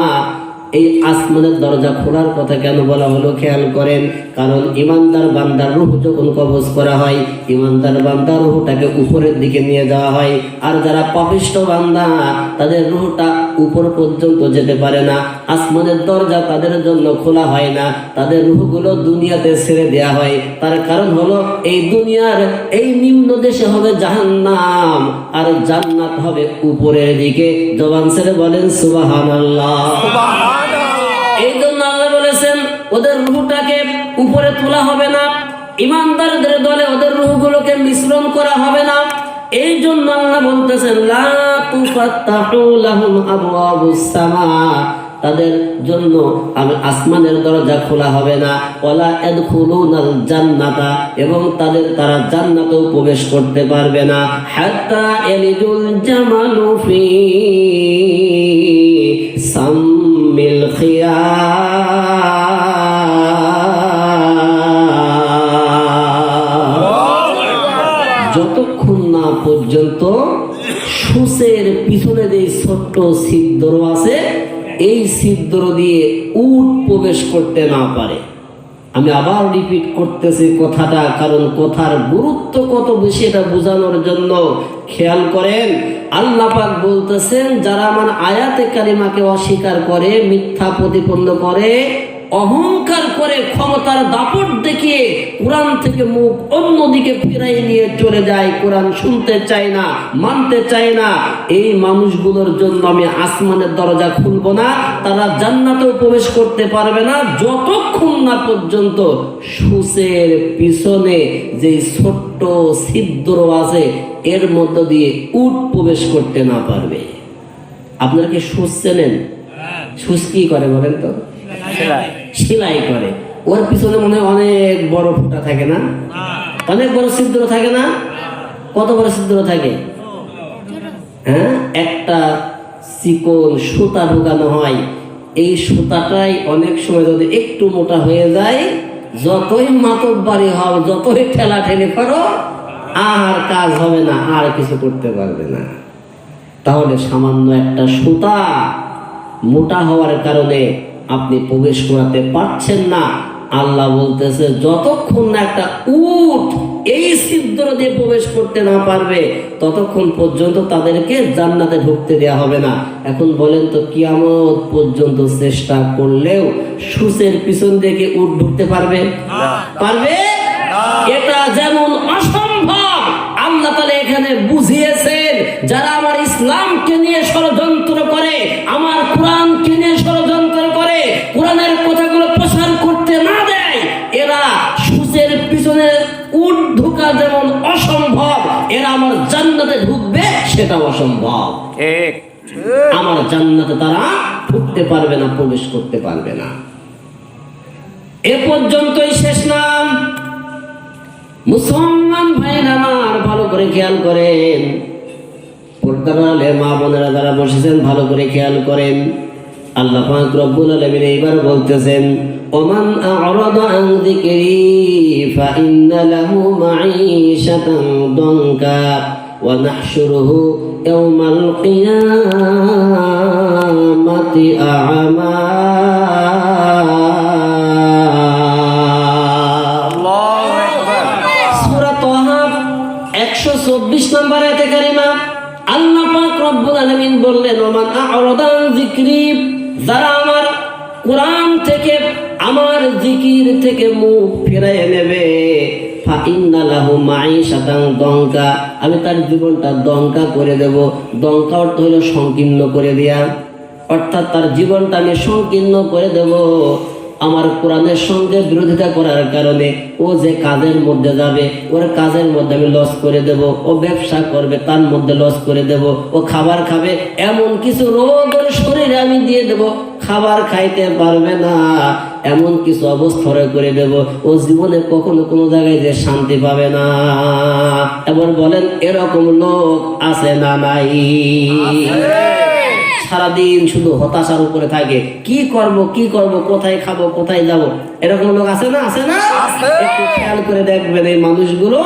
এই আসমানের দরজা খোলার কথা কেন বলা হলো খেয়াল করেন। কারণ ইমানদার বান্দার রূহ যখন কবজ করা হয়, ইমানদার বান্দার রূহটাকে উপরের দিকে নিয়ে যাওয়া হয়। আর যারা পাপিষ্ঠ বান্দা, তাদের রূহটা উপর পর্যন্ত যেতে পারে না। আসমানের দরজা তাদের জন্য খোলা হয় না, তাদের রূহগুলো দুনিয়াতে ছেড়ে দেওয়া হয়। তার কারণ হলো এই দুনিয়ার এই নিম্ন দেশে হবে জাহান্নাম, আর জান্নাত হবে উপরের দিকে। জবান ছেড়ে বলেন সুবহানাল্লাহ। এই জন্য আল্লাহ বলেছেন ওদের রূহটাকে উপরে তোলা হবে না, ইমানদারদের দলে ওদের রূহগুলোকে মিশ্রণ করা হবে না। এই জন্য আল্লাহ বলতেছেন লা তুফাত্তাহু লাহুম আবওয়াবুস সামা, তাদের জন্য আমি আসমানের দরজা খোলা হবে না। ওয়ালা ইয়াদখুলুনাল জান্নাতা, এবং তারা জান্নাতেও প্রবেশ করতে পারবে না। হাত্তা ইয়ালিজুল জামালু ফি সাম্মিল খিয়াত, যতক্ষণ না পর্যন্ত সূচের পিছনে যে ছোট্ট ছিদ্র আছে, এই ছিদ্র দিয়ে উট প্রবেশ করতে না পারে। আমি আবার রিপিট করতেছি কথাটা, কারণ কথার গুরুত্ব কত বেশি এটা বোঝানোর জন্য। খেয়াল করেন, আল্লাহ পাক বলতেছেন যারা আমার আয়াতে কারিমাকে অস্বীকার করে, মিথ্যা প্রতিপন্ন করে, অহংকার করে, ক্ষমতার দাপট দেখিয়ে কোরআন থেকে মুখ অন্যদিকে ফিরাই নিয়ে চলে যায়, কোরআন শুনতে চায় না, মানতে চায় না, এই মানুষগুলোর জন্য আমি আসমানের দরজা খুলবো না। তারা জান্নাতেও প্রবেশ করতে পারবে না যতক্ষণ না পর্যন্ত সূচের পিছনে যে ছোট্ট ছিদ্র আছে এর মধ্য দিয়ে উট প্রবেশ করতে না পারবে। আপনারা কি সূচ চেনেন? সূচ কি করে বলেন তো? সেলাই করে। ওর পিছনে মনে হয় অনেক বড় ফুটা থাকে না, অনেক বড় ছিদ্র থাকে না? কত বড় ছিদ্র থাকে? হ্যাঁ, একটা চিকন সুতা ঢুকানো হয়। এই সুতাটাই অনেক সময় যদি একটু মোটা হয়ে যায়, যতই মাতব্বারি হও, যতই ঠেলা ঠেলে করো, আর কাজ হবে না, আর কিছু করতে পারবে না। তাহলে সামান্য একটা সুতা মোটা হওয়ার কারণে আপনি প্রবেশ করাতে পারছেন না। আল্লাহ বলতেছে যতক্ষণ না একটা উট এই ছিদ্র দিয়ে প্রবেশ করতে না পারবে, ততক্ষণ পর্যন্ত তাদেরকে জান্নাতে ঢুকতে দেওয়া হবে না। এখন বলেন তো, কিয়ামত পর্যন্ত চেষ্টা করলেও সূচের পিছন থেকে উট ঢুকতে পারবে? পারবে? এটা যেমন অসম্ভব, আল্লাহ তাআলা এখানে বুঝিয়েছেন যারা আমার ইসলামকে নিয়ে ষড়যন্ত্র করে, আমার কোরআনকে নিয়ে ষড়যন্ত্র করে, কোরআনের কথাগুলো প্রচার করতে না দেয়, এরা সূচের পিছনে উট ঢোকা যেমন অসম্ভব, এরা আমার জান্নাতে ঢুকবে সেটাও অসম্ভব। আমার জান্নাতে তারা ঢুকতে পারবে না, প্রবেশ করতে পারবে না। এ পর্যন্তই শেষ না। মুসলমান ভাইরা আমার, ভালো করে খেয়াল করেন, পর্দার আলে মা বোনেরা যারা বসেছেন ভালো করে খেয়াল করেন। আল্লাহ পাক রব্বুল আলামিন এইবার বলতেছেন, ওমান আ'রাদা আন যিকরি ফাইন্না লাহু মাঈশাতান দানকা ওয়া নাহশুরুহু ইয়াওমাল কিয়ামাতি আ'মা। 124 নম্বর আয়াতে কারিমা আল্লাহ পাক রব্বুল আলামিন বললেন, ওমান আ'রাদা আন যিকরি, যারা আমার কোরআন থেকে, আমার জিকির থেকে মুখ ফিরিয়ে নেবে, ফাইন্না লাহু মাঈশাতান দঙ্কা, আমি তার জীবনটা দঙ্কা করে দেব। দঙ্কা অর্থ হলো সংকীর্ণ করে দেয়া, অর্থাৎ তার জীবনটা আমি সংকীর্ণ করে দেব। আমার কোরআনের সঙ্গে বিরোধিতা করার কারণে ও যে কাজের মধ্যে যাবে, ওর কাজের মধ্যে আমি লস করে দেব। ও ব্যবসা করবে, তার মধ্যে লস করে দেব। ও খাবার খাবে, এমন কিছু রোগ ওর শরীরে আমি দিয়ে দেব, খাবার খাইতে পারবে না, এমন কিছু অবস্থা করে দেব। ও জীবনে কখনো কোনো জায়গায় যে শান্তি পাবে না। এবার বলেন, এরকম লোক আছে না নাই? সারাদিন শুধু হতাশার উপরে থাকে, কি করব কি করব, কোথায় খাবো কোথায় যাব, এরকম লোক আছে না? আছে না? একটু খেয়াল করে দেখবেন, এই মানুষগুলো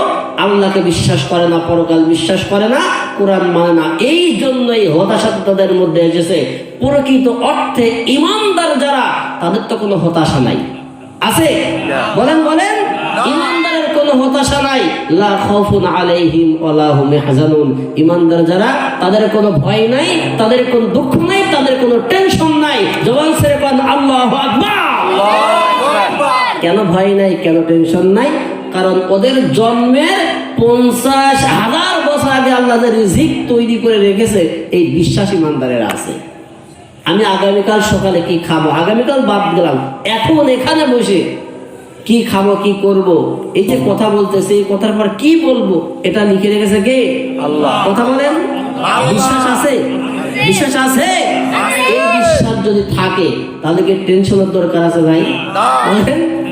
আল্লাহকে বিশ্বাস করে না, পরকাল বিশ্বাস করে না, কোরআন মানে না। এই জন্যই হতাশা তাদের মধ্যে এসেছে। প্রকৃত অর্থে ইমানদার যারা, তাদের তো কোনো হতাশা নাই। আছে? বলেন বলেন, ইমানদারের কোনো হতাশা নাই। লা খাউফুন আলাইহিম ওয়ালা হুম ইয়াহজানুন, ইমানদার যারা, তাদের কোনো ভয় নাই, তাদের কোনো দুঃখ নাই, তাদের কোনো টেনশন নাই। জবান ছেড়ে কোন আল্লাহু আকবার। আল্লাহু আকবার। কেন ভয় নাই, কেন টেনশন নাই? কারণ ওদের জন্মের 50,000 বছর আগে আল্লাহ যে রিজিক তৈরি করে রেখেছে, এই বিশ্বাস ইমানদারের আছে। আমি আগামীকাল সকালে কি খাবো, আগামীকাল বাদ দিলাম, এখন এখানে বসে কি খাবো কি করব, এই যে কথা বলতেছে, এই কথার পর কি বলবো, এটা লিখে রেখেছে কে? আল্লাহ। কথা বলেন, বিশ্বাস আছে? বিশ্বাস আছে? এই বিশ্বাস যদি থাকে, তাহলে কি টেনশনের দরকার আছে ভাই?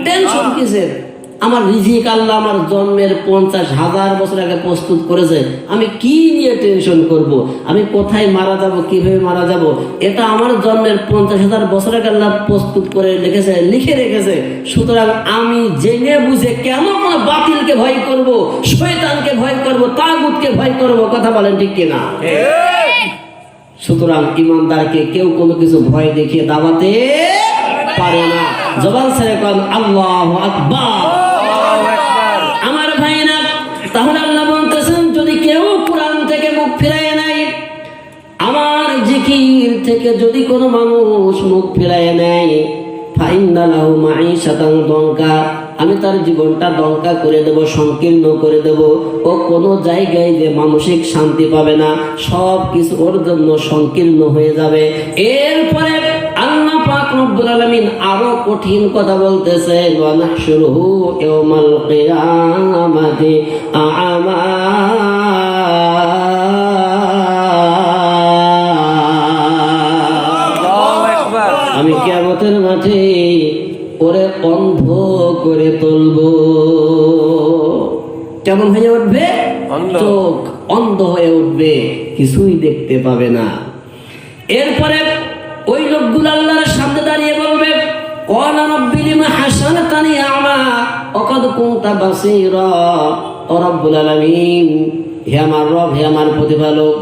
টেনশন কিসের? আমার রিজিক আল্লাহ আমার জন্মের 50,000 বছর আগে প্রস্তুত করেছে, আমি কি নিয়ে টেনশন করব? আমি কোথায় মারা যাব, কিভাবে মারা যাব, এটা আমার জন্মের 50,000 বছর আগে আল্লাহ প্রস্তুত করে রেখেছে, লিখে রেখেছে। সুতরাং আমি জেনে বুঝে কেন কোনো বাতিলকে ভয় করব, শয়তানকে ভয় করব, তাগুতকে ভয় করব? কথা বলেন ঠিক কিনা? সুতরাং ইমানদারকে কেউ কোনো কিছু ভয় দেখিয়ে দাবাতে পারে না। জবান ছেড়ে কোন আল্লাহু আকবার। আমার ভাইরা, তাহলে আল্লাহ বলতেছেন, যদি কেউ কোরআন থেকে মুখ ফিরায় নাই, আমার জিকির থেকে যদি কোনো মানুষ মুখ ফিরায় নেয়, ফাইন্না লাহু মাঈশাতান দঙ্কা, আমি তার জীবনটা দঙ্কা করে দেব, সংকীর্ণ করে দেব। ও কোনো জায়গায় যে মানসিক শান্তি পাবে না, সব কিছু ওর জন্য সংকীর্ণ হয়ে যাবে। এরপরে আল্লাহ পাক রব্বুল আলামিন আরো কঠিন কথা বলতেছেন, ওয়া নাহশুরুহু ইয়াওমাল কিয়ামাতি আ'মা, আমি কিয়ামতের মাঠে ওরে অন্ধ করে তুলবো। কেমন হয়ে উঠবে? চোখ অন্ধ হয়ে উঠবে, কিছুই দেখতে পাবে না। এরপরে ওই লোকগুলো আল্লাহর সামনে দাঁড়িয়ে বলবে, ক্বালা রাব্বি লিমা হাশারতানি আ'মা ওয়া ক্বাদ কুনতা বাসীরা। ও রব্বুল আলামিন, হে আমার রব, হে আমার প্রতিপালক,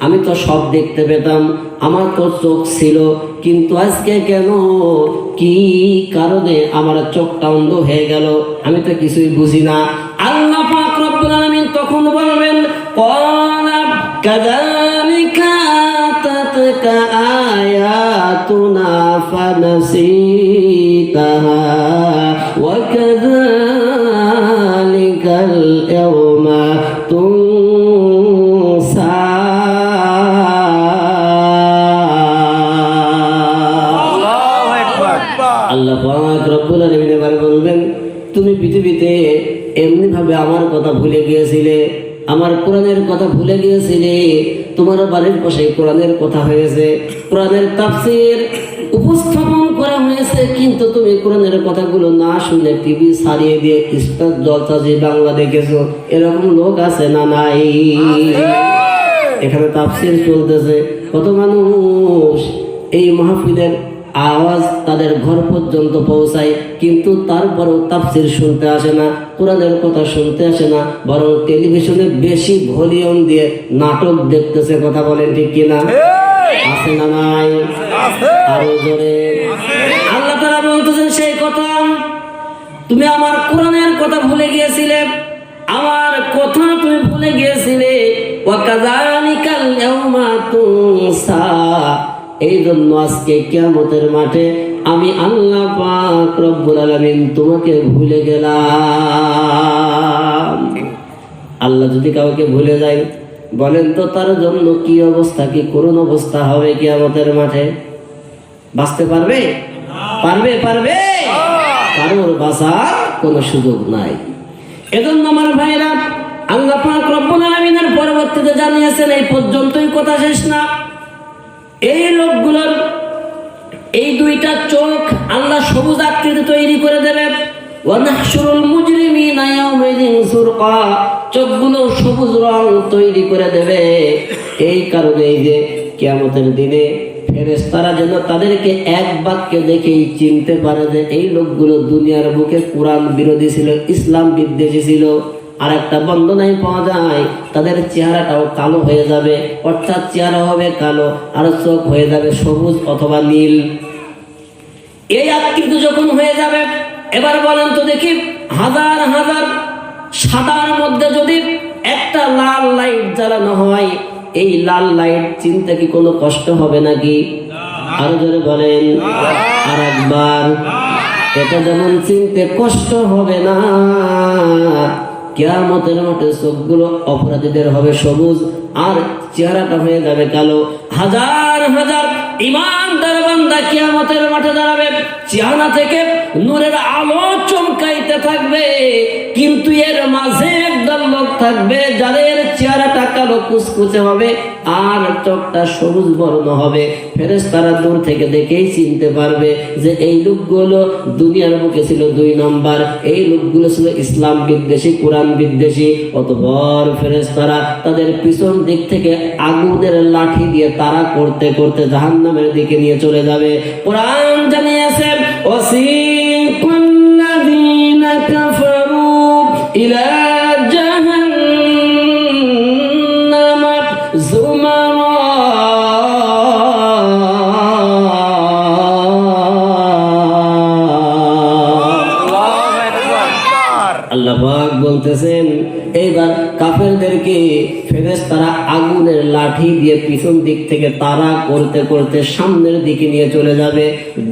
আমি তো সব দেখতে পেতাম, আমার তো চোখ ছিল, কিন্তু আজকে কেন, কি কারণে আমার চোখটা অন্ধ হয়ে গেল, আমি তো কিছুই বুঝি না। আল্লাহ পাক রব্বুল আলামিন তখন বলবেন, ক্বালা কাযালিকা আতাতকা আয়াতুনা ফানাসিতাহা ওয়া কাযালিকাল ইয়াওমা তুনসা। আল্লাহ পাক রব্বুল আলামিন এবার বলবেন, তুমি পৃথিবীতে এমনি ভাবে আমার কথা ভুলে গিয়েছিলে, আমার কোরআনের কথা ভুলে গিয়েছিলে, তোমার বাড়ির পাশে কোরআনের কথা হয়েছে, কোরআনের তাফসীর উপস্থাপন করা হয়েছে, কিন্তু তুমি কোরআনের কথাগুলো না শুনে টিভি সারিয়ে দিয়ে ইস্তার জলসা যে বাংলা দেখেছো। এরকম লোক আছে না নাই? এখানে তাফসীর চলতেছে, কত মানুষ এই মাহফিলের আওয়াজ তাদের ঘর পর্যন্ত পৌঁছায়, কিন্তু তারপরেও তাফসীর শুনতে আসে না, কোরআনের কথা শুনতে আসে না, বরং টেলিভিশনে বেশি ভলিউম দিয়ে নাটক দেখতেছে। কথা বলেন ঠিক কিনা? আছে না নাই? আরো জোরে। আল্লাহ তাআলা বলতেছেন সেই কথা, তুমি আমার কোরআনের কথা ভুলে গিয়েছিলে, আমার কথা তুমি ভুলে গিয়েছিলে, ওয়া কাযালিকাল ইয়াউমা তুনসা, এই জন্য আজকে কিয়ামতের মাঠে আমি আল্লাহ পাক রব্বুল আলামিন তোমাকে ভুলে গেলাম। আল্লাহ যদি কাউকে ভুলে যায়, বলেন তো তার জন্য কি অবস্থা, কি করুণ অবস্থা হবে কিয়ামতের মাঠে? বাঁচতে পারবে? পারবে? পারবে? কারোর বাঁচার কোনো সুযোগ নাই। এজন্য আমার ভাইরা, আল্লাহ পাক রব্বুল আলামিনের পরবর্তীতে জানিয়েছেন, এই পর্যন্তই কথা শেষ না। এই লোকগুলোর এই দুইটা চোখ আল্লাহ সবুজ আকৃতি তৈরি করে দেবে। ওয়া নাহশুরুল মুজরিমিনা ইয়াওমাইযিন সুরকা, চোখগুলো সবুজ রং তৈরি করে দেবে। এই কারণে এই যে কিয়ামতের দিনে ফেরেশতারা যেন তাদেরকে এক বাক্যে দেখেই চিনতে পারে যে এই লোকগুলো দুনিয়ার বুকে কোরআন বিরোধী ছিল, ইসলাম বিদ্বেষী ছিল। আর একটা বন্দনায় পাওয়া যায়, তাদের চেহারাটাও কালো হয়ে যাবে, অর্থাৎ চেহারা হবে কালো আর চোখ হয়ে যাবে সবুজ অথবা নীল। এই আকৃতি যখন হয়ে যাবে, এবার বলেন তো দেখি, হাজার হাজার সাদার মধ্যে যদি একটা লাল লাইট জ্বালানো হয়, এই লাল লাইট চিনতে কি কোনো কষ্ট হবে নাকি? আরো জোরে বলেন আর একবার। এটা যেমন চিনতে কষ্ট হবে না, কিয়ামতের মাঠে চোখগুলো অপরাধীদের হবে সবুজ আর চেহারাটা হয়ে যাবে কালো। হাজার হাজার ইমানদার বান্দা কিয়ামতের মাঠে দাঁড়াবে, চেহারা থেকে নূরের আলো চমকাইতে থাকবে, কিন্তু এর মাঝে একদল লোক থাকবে যাদের চেহারাটা কালো কুচকুচে হবে আর চোখটা সবুজ বর্ণ হবে। ফেরেশতারা দূর থেকে দেখেই চিনতে পারবে যে এই লোকগুলো দুনিয়ার বুকে ছিল 2 নম্বর, এই লোকগুলো ছিল ইসলাম বিদ্বেষী, কোরআন বিদ্বেষী। অতঃপর ফেরেশতারা তাদের পিছন দিক থেকে আগুনের লাঠি দিয়ে তাড়া করতে করতে জাহান্নামের দিকে নিয়ে চলে যাবে। কোরআন জানিয়েছে, ওয়াসিকুল্লাযীনা কাফারু ইলা জাহান্নামা যুমারা, আল্লাহ পাক বলতেছেন, এইবার কাফেরদেরকে ফেরেশতারা আগুনের লাঠি দিয়ে পিছন দিক থেকে তাড়া করতে করতে সামনের দিকে নিয়ে চলে যাবে।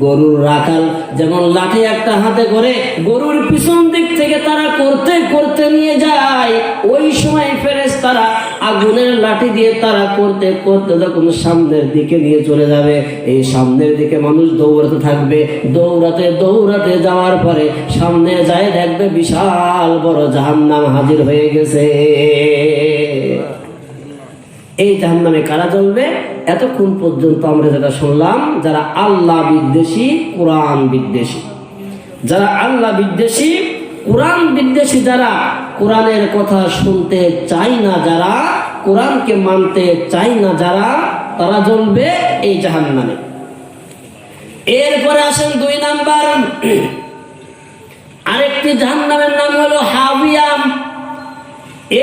গরুর রাখাল যেমন লাঠি একটা হাতে করে গরুর পিছন দিক থেকে তাড়া করতে করতে নিয়ে যায়, ওই সময় ফেরেশতারা আগুনের লাঠি দিয়ে তাড়া করতে করতে যখন সামনের দিকে নিয়ে চলে যাবে, এই সামনের দিকে মানুষ দৌড়াতে থাকবে। দৌড়াতে দৌড়াতে যাওয়ার পরে সামনে যায় দেখবে বিশাল বড় জাহান্নাম হাজির হয়ে গেছে। এই জাহান্নামে কারা জ্বলবে? এতক্ষণ পর্যন্ত আমরা যেটা শুনলাম, যারা আল্লাহ বিদ্বেষী, কোরআন বিদ্বেষী, যারা আল্লাহ বিদ্বেষী, কোরআন বিদ্বেষী, যারা কোরআনের কথা শুনতে চাই না, যারা কোরআনকে মানতে চাই না, যারা, তারা জ্বলবে এই জাহান্নামে। এরপরে আসেন 2 নাম্বার, আরেকটি জাহান্নামের নাম হলো হাবিয়া।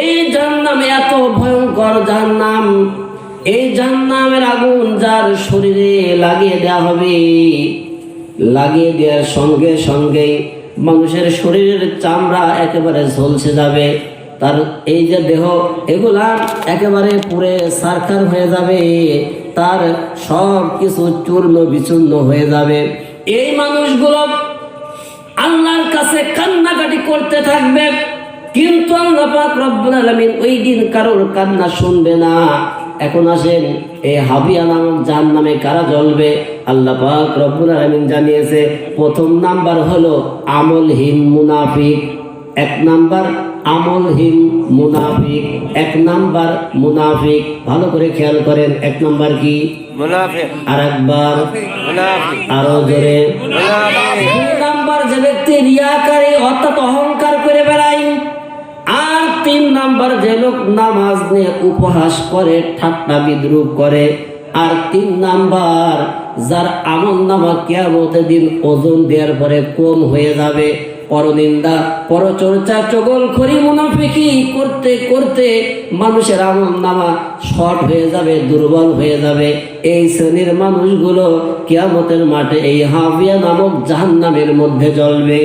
এই জাহান্নাম এত ভয়ঙ্কর জাহান্নাম, এই জাহান্নামের আগুন যার শরীরে লাগিয়ে দেওয়া হবে, লাগিয়ে দেওয়ার সঙ্গে সঙ্গে মানুষের শরীরের চামড়া একেবারে ঝলসে যাবে, তার এই যে দেহ এগুলা একেবারে পুরে সারখার হয়ে যাবে, তার সব কিছু চূর্ণ বিচূর্ণ হয়ে যাবে। এই মানুষগুলো আল্লাহর কাছে কান্নাকাটি করতে থাকবে, কিন্তু আল্লাহ পাক রব্বুল আলামিন ওই দিন কারোর কান্না শুনবে না। এখন আসেন, এই হাবিয়া নামক জাহান্নামে কারা জ্বলবে? আল্লাহ পাক রব্বুল আলামিন জানিয়েছে, 1 নাম্বার হলো আমলহীন মুনাফিক। 1 নাম্বার আমলহীন মুনাফিক, 1 নাম্বার মুনাফিক। ভালো করে খেয়াল করেন, 1 নাম্বার কি? মুনাফিক। আর একবার মুনাফিক, আরো জোরে মুনাফিক। 2 নাম্বার যে ব্যক্তি রিয়াকারী অর্থাৎ অহংকার করে বেড়ায়। আর 3 নাম্বার যে লোক নামাজ নিয়ে উপহাস করে, ঠাট্টা বিদ্রুপ করে। আর 3 নাম্বার যার আমল নামা কিয়ামতের দিন ওজন দেওয়ার পরে কম হয়ে যাবে। পরনিন্দা, পরচর্চা, চগলখড়ি, মুনাফিকি করতে করতে মানুষের আমল নামা শর্ট হয়ে যাবে, দুর্বল হয়ে যাবে। এই শ্রেণীর মানুষগুলো কিয়ামতের মাঠে এই হাবিয়া নামক জাহান্নামের মধ্যে জ্বলবে।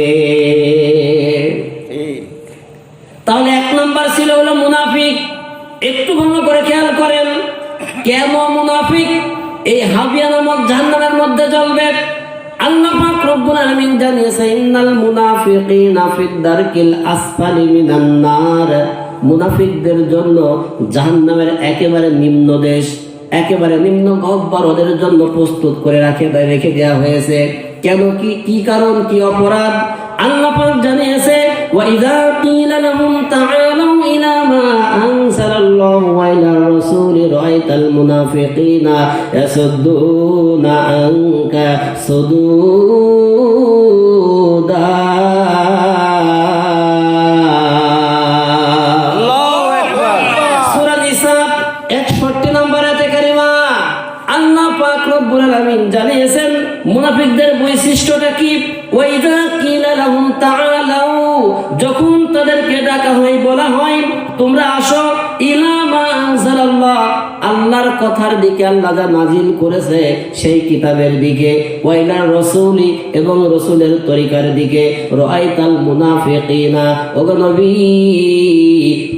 তাহলে এক নাম্বার ছিল হলো মুনাফিক। একটু ভালো করে খেয়াল করেন, কেন মুনাফিক এই হাবিয়া নামক জাহান্নামের মধ্যে জ্বলবে। আল্লাহ পাক রব্বুল আলামিন জানিয়েছেন, ইন্নাল মুনাফিকিনা ফিদ দারকিল আসফালি মিনান নার। মুনাফিকদের জন্য জাহান্নামের একেবারে নিম্ন দেশ, একেবারে নিম্ন গহ্বর ওদের জন্য প্রস্তুত করে রেখে দেওয়া হয়েছে। কেন, কি কারণ, কি অপরাধ? আল্লাহ পাক জানিয়েছে, ওয়া ইযা কিলা লাহুম তাআলু ইলা মা আনসালাল্লাহু ওয়া ইলা রাসূলি রাআইতাল মুনাফিকিনা ইয়াসুদ্দুনা আনকা সুদুদা। আল্লাহু আকবার। সূরা নিসা 61 নম্বর আয়াতে কারিমা আল্লাহ পাক রব্বুল আলামিন জানিয়েছেন মুনাফিকদের বৈশিষ্ট্যটা কি। ওয়াইদা কিলা লাহুম তাআলাউ, যখন তাদেরকে ডাকা হয়, বলা হয় তোমরা আসো, ইলা মা আনজালাল্লাহ, আল্লাহর কথার দিকে, আল্লাহ যা নাজিল করেছে সেই কিতাবের দিকে, ওয়াইলা রাসূলি, এবং রাসূলের তরিকার দিকে, রাআইতাল মুনাফিকিনা, ওগো নবী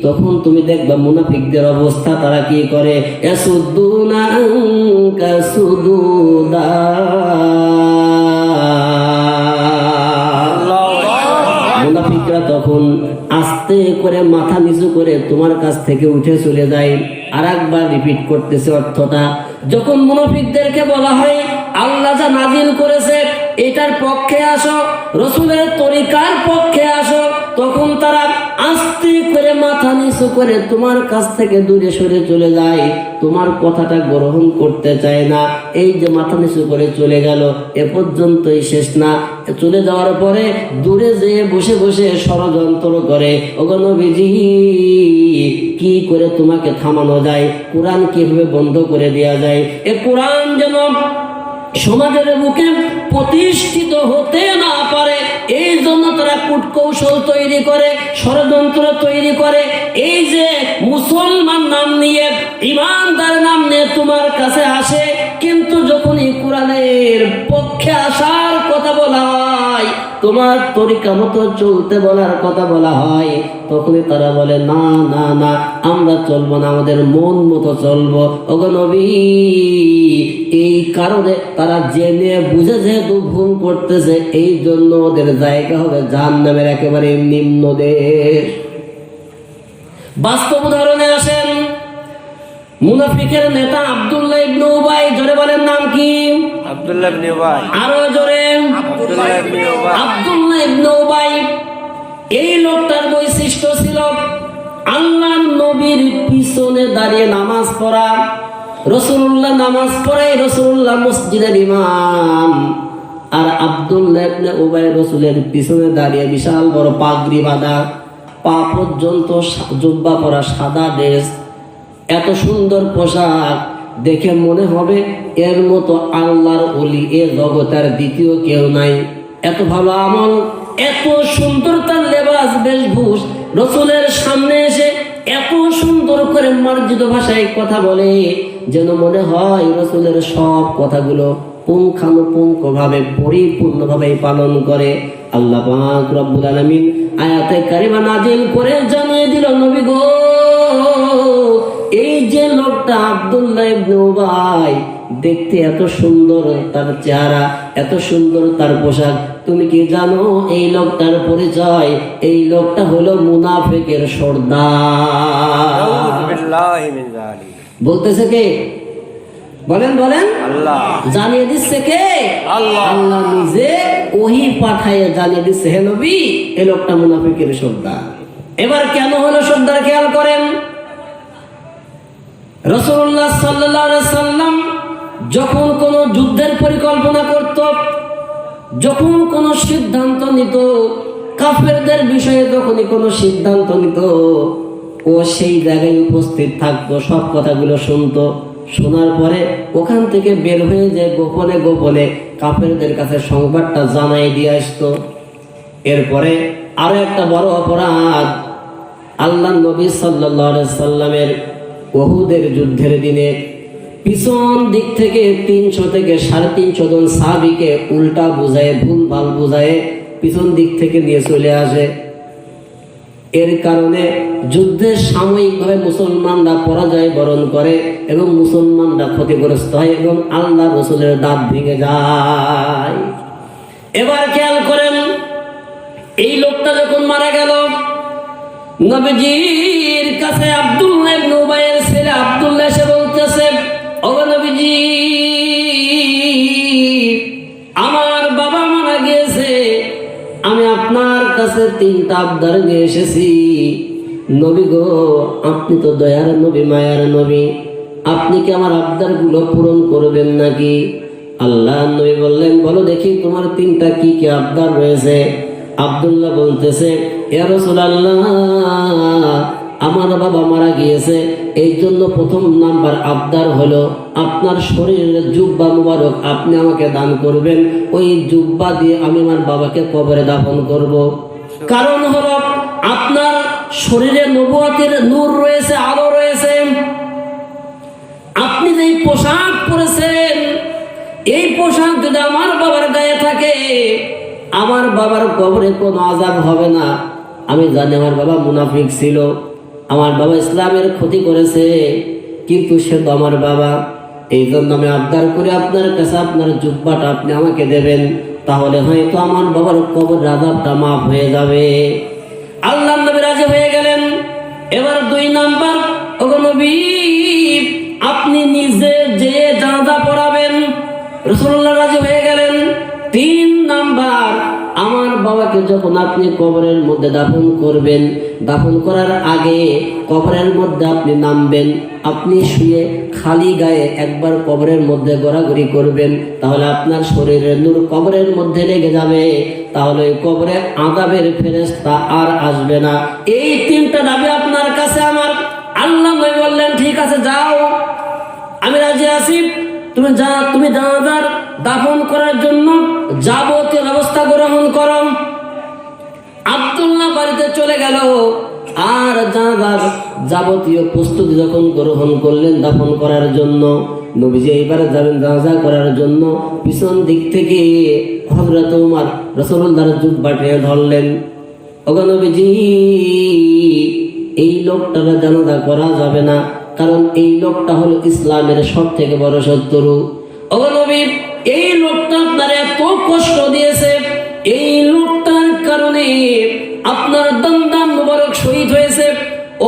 তখন তুমি দেখবা মুনাফিকদের অবস্থা, তারা কি করে, ইয়াসুদ্দুনা আনকা সুদুদা। মুনাফিকরা তখন আস্তে করে মাথা নিচু করে তোমার কাছ থেকে উঠে চলে যায়। আর একবার রিপিট করতেছে অর্থটা, যখন মুনাফিকদেরকে বলা হয় আল্লাহ যা নাজিল করেছে এটার পক্ষে আসো, রাসূলের তরিকার পক্ষে আসো, তখন তারা আস্তে করে মাথা নিচু করে তোমার কাছ থেকে দূরে সরে চলে যায়, তোমার কথাটা গ্রহণ করতে চায় না। এই যে মাথা নিচু করে চলে গেল, এ পর্যন্তই শেষ না, চলে যাওয়ার পরে দূরে যেয়ে বসে বসে ষড়যন্ত্র করে, ওগো নবীজি কি করে তোমাকে থামানো যায়, কোরআন কিভাবে বন্ধ করে দেওয়া যায়, এ কোরআন যেন সমাজের বুকে প্রতিষ্ঠিত হতে না পারে, এই জন্য তারা কূটকৌশল তৈরি করে, ষড়যন্ত্র তৈরি করে। এই যে মুসলমান নাম নিয়ে, ইমানদার নাম নিয়ে তোমার কাছে আসে, কিন্তু যখনই কোরআনের পক্ষে আসার কথা বলা হয়, তোমার তরিকা মতো চলতে বলার কথা বলা হয়, তখনই তারা বলে না না না, আমরা চলবো না, আমাদের মন মতো চলবো। ওগো নবী এই কারণে তারা জেনে বুঝে যেহেতু ভুল করতেছে, এই জন্য ওদের জায়গা হবে জাহান্নামের একেবারে নিম্ন দেশ। বাস্তব উদাহরণে আসেন, মুনাফিকের নেতা আব্দুল্লাহ ইবনে উবাই, জোরে বলেন নাম কি? আব্দুল্লাহ ইবনে উবাই। আরো জোরে? আব্দুল্লাহ ইবনে উবাই। আব্দুল্লাহ ইবনে উবাই, এই লোকটার বৈশিষ্ট্য ছিল আল্লাহর নবীর পিছনে দাঁড়িয়ে নামাজ পড়া। রাসূলুল্লাহ নামাজ পড়ায়, রাসূলুল্লাহ মসজিদের ইমাম, আর আব্দুল্লাহ ইবনে উবাই রাসূলের পিছনে দাঁড়িয়ে বিশাল বড় পাগড়ি বাঁধা, পা পর্যন্ত জুব্বা পরা, সাদা ড্রেস, এত সুন্দর পোশাক দেখে মনে হবে এর মতো আল্লাহর ওলি এ জগতের দ্বিতীয় কেউ নাই। এত ভালো আমল, এত সুন্দর তার লেবাস বেশভূষ, রাসূলের সামনে এসে এত সুন্দর করে মার্জিত ভাষায় কথা বলে, যেন মনে হয় রাসূলের সব কথাগুলো পুঙ্খানুপুঙ্খভাবে পরিপূর্ণভাবে পালন করে। আল্লাহ পাক রব্বুল আলামিন আয়াতে কারিমা নাজিল করে জানিয়ে দিল, নবী গো এই যে লোকটা আব্দুল্লাহ ইবনে উবাই, দেখতে এত সুন্দর তার চেহারা, এত সুন্দর তার পোশাক, তুমি কি জানো এই লোকটার পরিচয়? এই লোকটা হলো মুনাফিকের সর্দার। আউযু বিল্লাহি মিন যালিক। বলতেছে কে? বলেন বলেন। আল্লাহ। জানিয়ে দিচ্ছে কে? আল্লাহ। আল্লাহ নিজে ওহী পাঠায় জানিয়ে দিচ্ছে, হে নবী এই লোকটা মুনাফিকের সর্দার। এবার কেন হলো সর্দার খেয়াল করেন। রাসূলুল্লাহ সাল্লাল্লাহু আলাইহি সাল্লাম যখন কোন যুদ্ধের পরিকল্পনা করত, যখন কোন সিদ্ধান্ত নিত, কাফেরদের বিষয়ে যখনই কোন সিদ্ধান্ত নিত, ও সেই জায়গায় উপস্থিত থাকতো, সব কথাগুলো শুনতো, শোনার পরে ওখান থেকে বের হয়ে যায় গোপনে গোপনে কাফেরদের কাছে সংবাদটা জানাই দিয়ে আসতো। এরপরে আরো একটা বড় অপরাধ, আল্লাহ নবী সাল্লাল্লাহু আলাইহি সাল্লামের উহুদের যুদ্ধের দিনে পিছন দিক থেকে 300 থেকে 350 জন সাহাবীকে উল্টা বুঝায়, ভুলভাল বুঝায় পিছন দিক থেকে নিয়ে চলে আসে। এর কারণে যুদ্ধে সাময়িকভাবে মুসলমানরা পরাজয় বরণ করে এবং মুসলমানরা ক্ষতিগ্রস্ত হয় এবং আল্লাহ রাসূলের দাঁত ভেঙে যায়। এবার খেয়াল করেন, এই লোকটা যখন মারা গেল, নবীজির কাছে আব্দুল্লাহ ইবনে উবাইয়ের ছেলে আব্দুল্লাহ এসে বলতেছে, ওগো নবীজি, আমার বাবা মারা গিয়েছে, আমি আপনার কাছে 3টা আবদার নিয়ে এসেছি। নবী গো, আপনি তো দয়ার নবী, মায়ার নবী, আপনি কি আমার আবদার গুলো পূরণ করবেন নাকি? আল্লাহ নবী বললেন, বলো দেখি তোমার 3টা কি কি আবদার রয়েছে। আব্দুল্লাহ বলতেছে, ইয়া রাসূলুল্লাহ, আমার বাবা মারা গিয়েছে, এই জন্য প্রথম নাম্বার আবদার হলো আপনার শরীরের জুব্বা মুবারক আপনি আমাকে দান করবেন। ওই জুব্বা দিয়ে আমি আমার বাবাকে কবরে দাফন করব। কারণ হলো আপনার শরীরে নবুয়তের নূর রয়েছে, আলো রয়েছে। আপনি যে পোশাক পরেছেন, এই পোশাক যদি আমার বাবার গায়ে থাকে, আমার বাবার কবরে কোনো আযাব হবে না। আমি জানি আমার বাবা মুনাফিক ছিল, আমার বাবা ইসলামের ক্ষতি করেছে, কিন্তু সে তো আমার বাবা। এই জন্য আমি আবদার করি আপনার কাছে আপনার জুব্বাটা আপনি আমাকে দেবেন, তাহলে হয়তো আমার বাবার কবর আযাবটা মাফ হয়ে যাবে। আল্লাহ নবী রাজি হয়ে গেলেন। এবার 2 নাম্বার, ওগো নবী, আপনি নিজে যে জানাজা পড়াবেন। রাসূলুল্লাহ রাজি হয়ে গেলেন। 3 নাম্বার, আমার বাবাকে যখন আপনি কবরের মধ্যে দাফন করবেন, দাফন করার আগে কবরের মধ্যে আপনি নামবেন, আপনি শুয়ে খালি গায়ে একবার কবরের মধ্যে ঘোরাঘুরি করবেন, তাহলে আপনার শরীরের নূর কবরের মধ্যে লেগে যাবে, তাহলে ওই কবরে আযাবের ফেরেশতা আর আসবে না। এই 3টা দাবি আপনার কাছে আমার। আল্লাহ নবী বললেন, ঠিক আছে, যাও, আমি রাজি আছি। তুমি জানাজার দাফন করার জন্য যাবতীয় ব্যবস্থা গ্রহণ করো। আব্দুল্লাহ বাড়িতে চলে গেল আর জানাজার যাবতীয় প্রস্তুতি যখন গ্রহণ করলেন দাফন করার জন্য, নবীজি এইবারে যাবেন জানাজা করার জন্য। পিছন দিক থেকে হযরত ওমর রাসূলুল্লাহর জুব্বাটি ধরলেন। ওগো নবীজি, এই লোকটার জানাজা করা যাবে না, কারণ এই লোকটা হলো ইসলামের সবথেকে বড় শত্রু। ওগো নবী, এই লোকটা আপনার এত কষ্ট দিয়েছে, এই লোকটার কারণে আপনার দন্দান মুবারক শহীদ হয়েছে,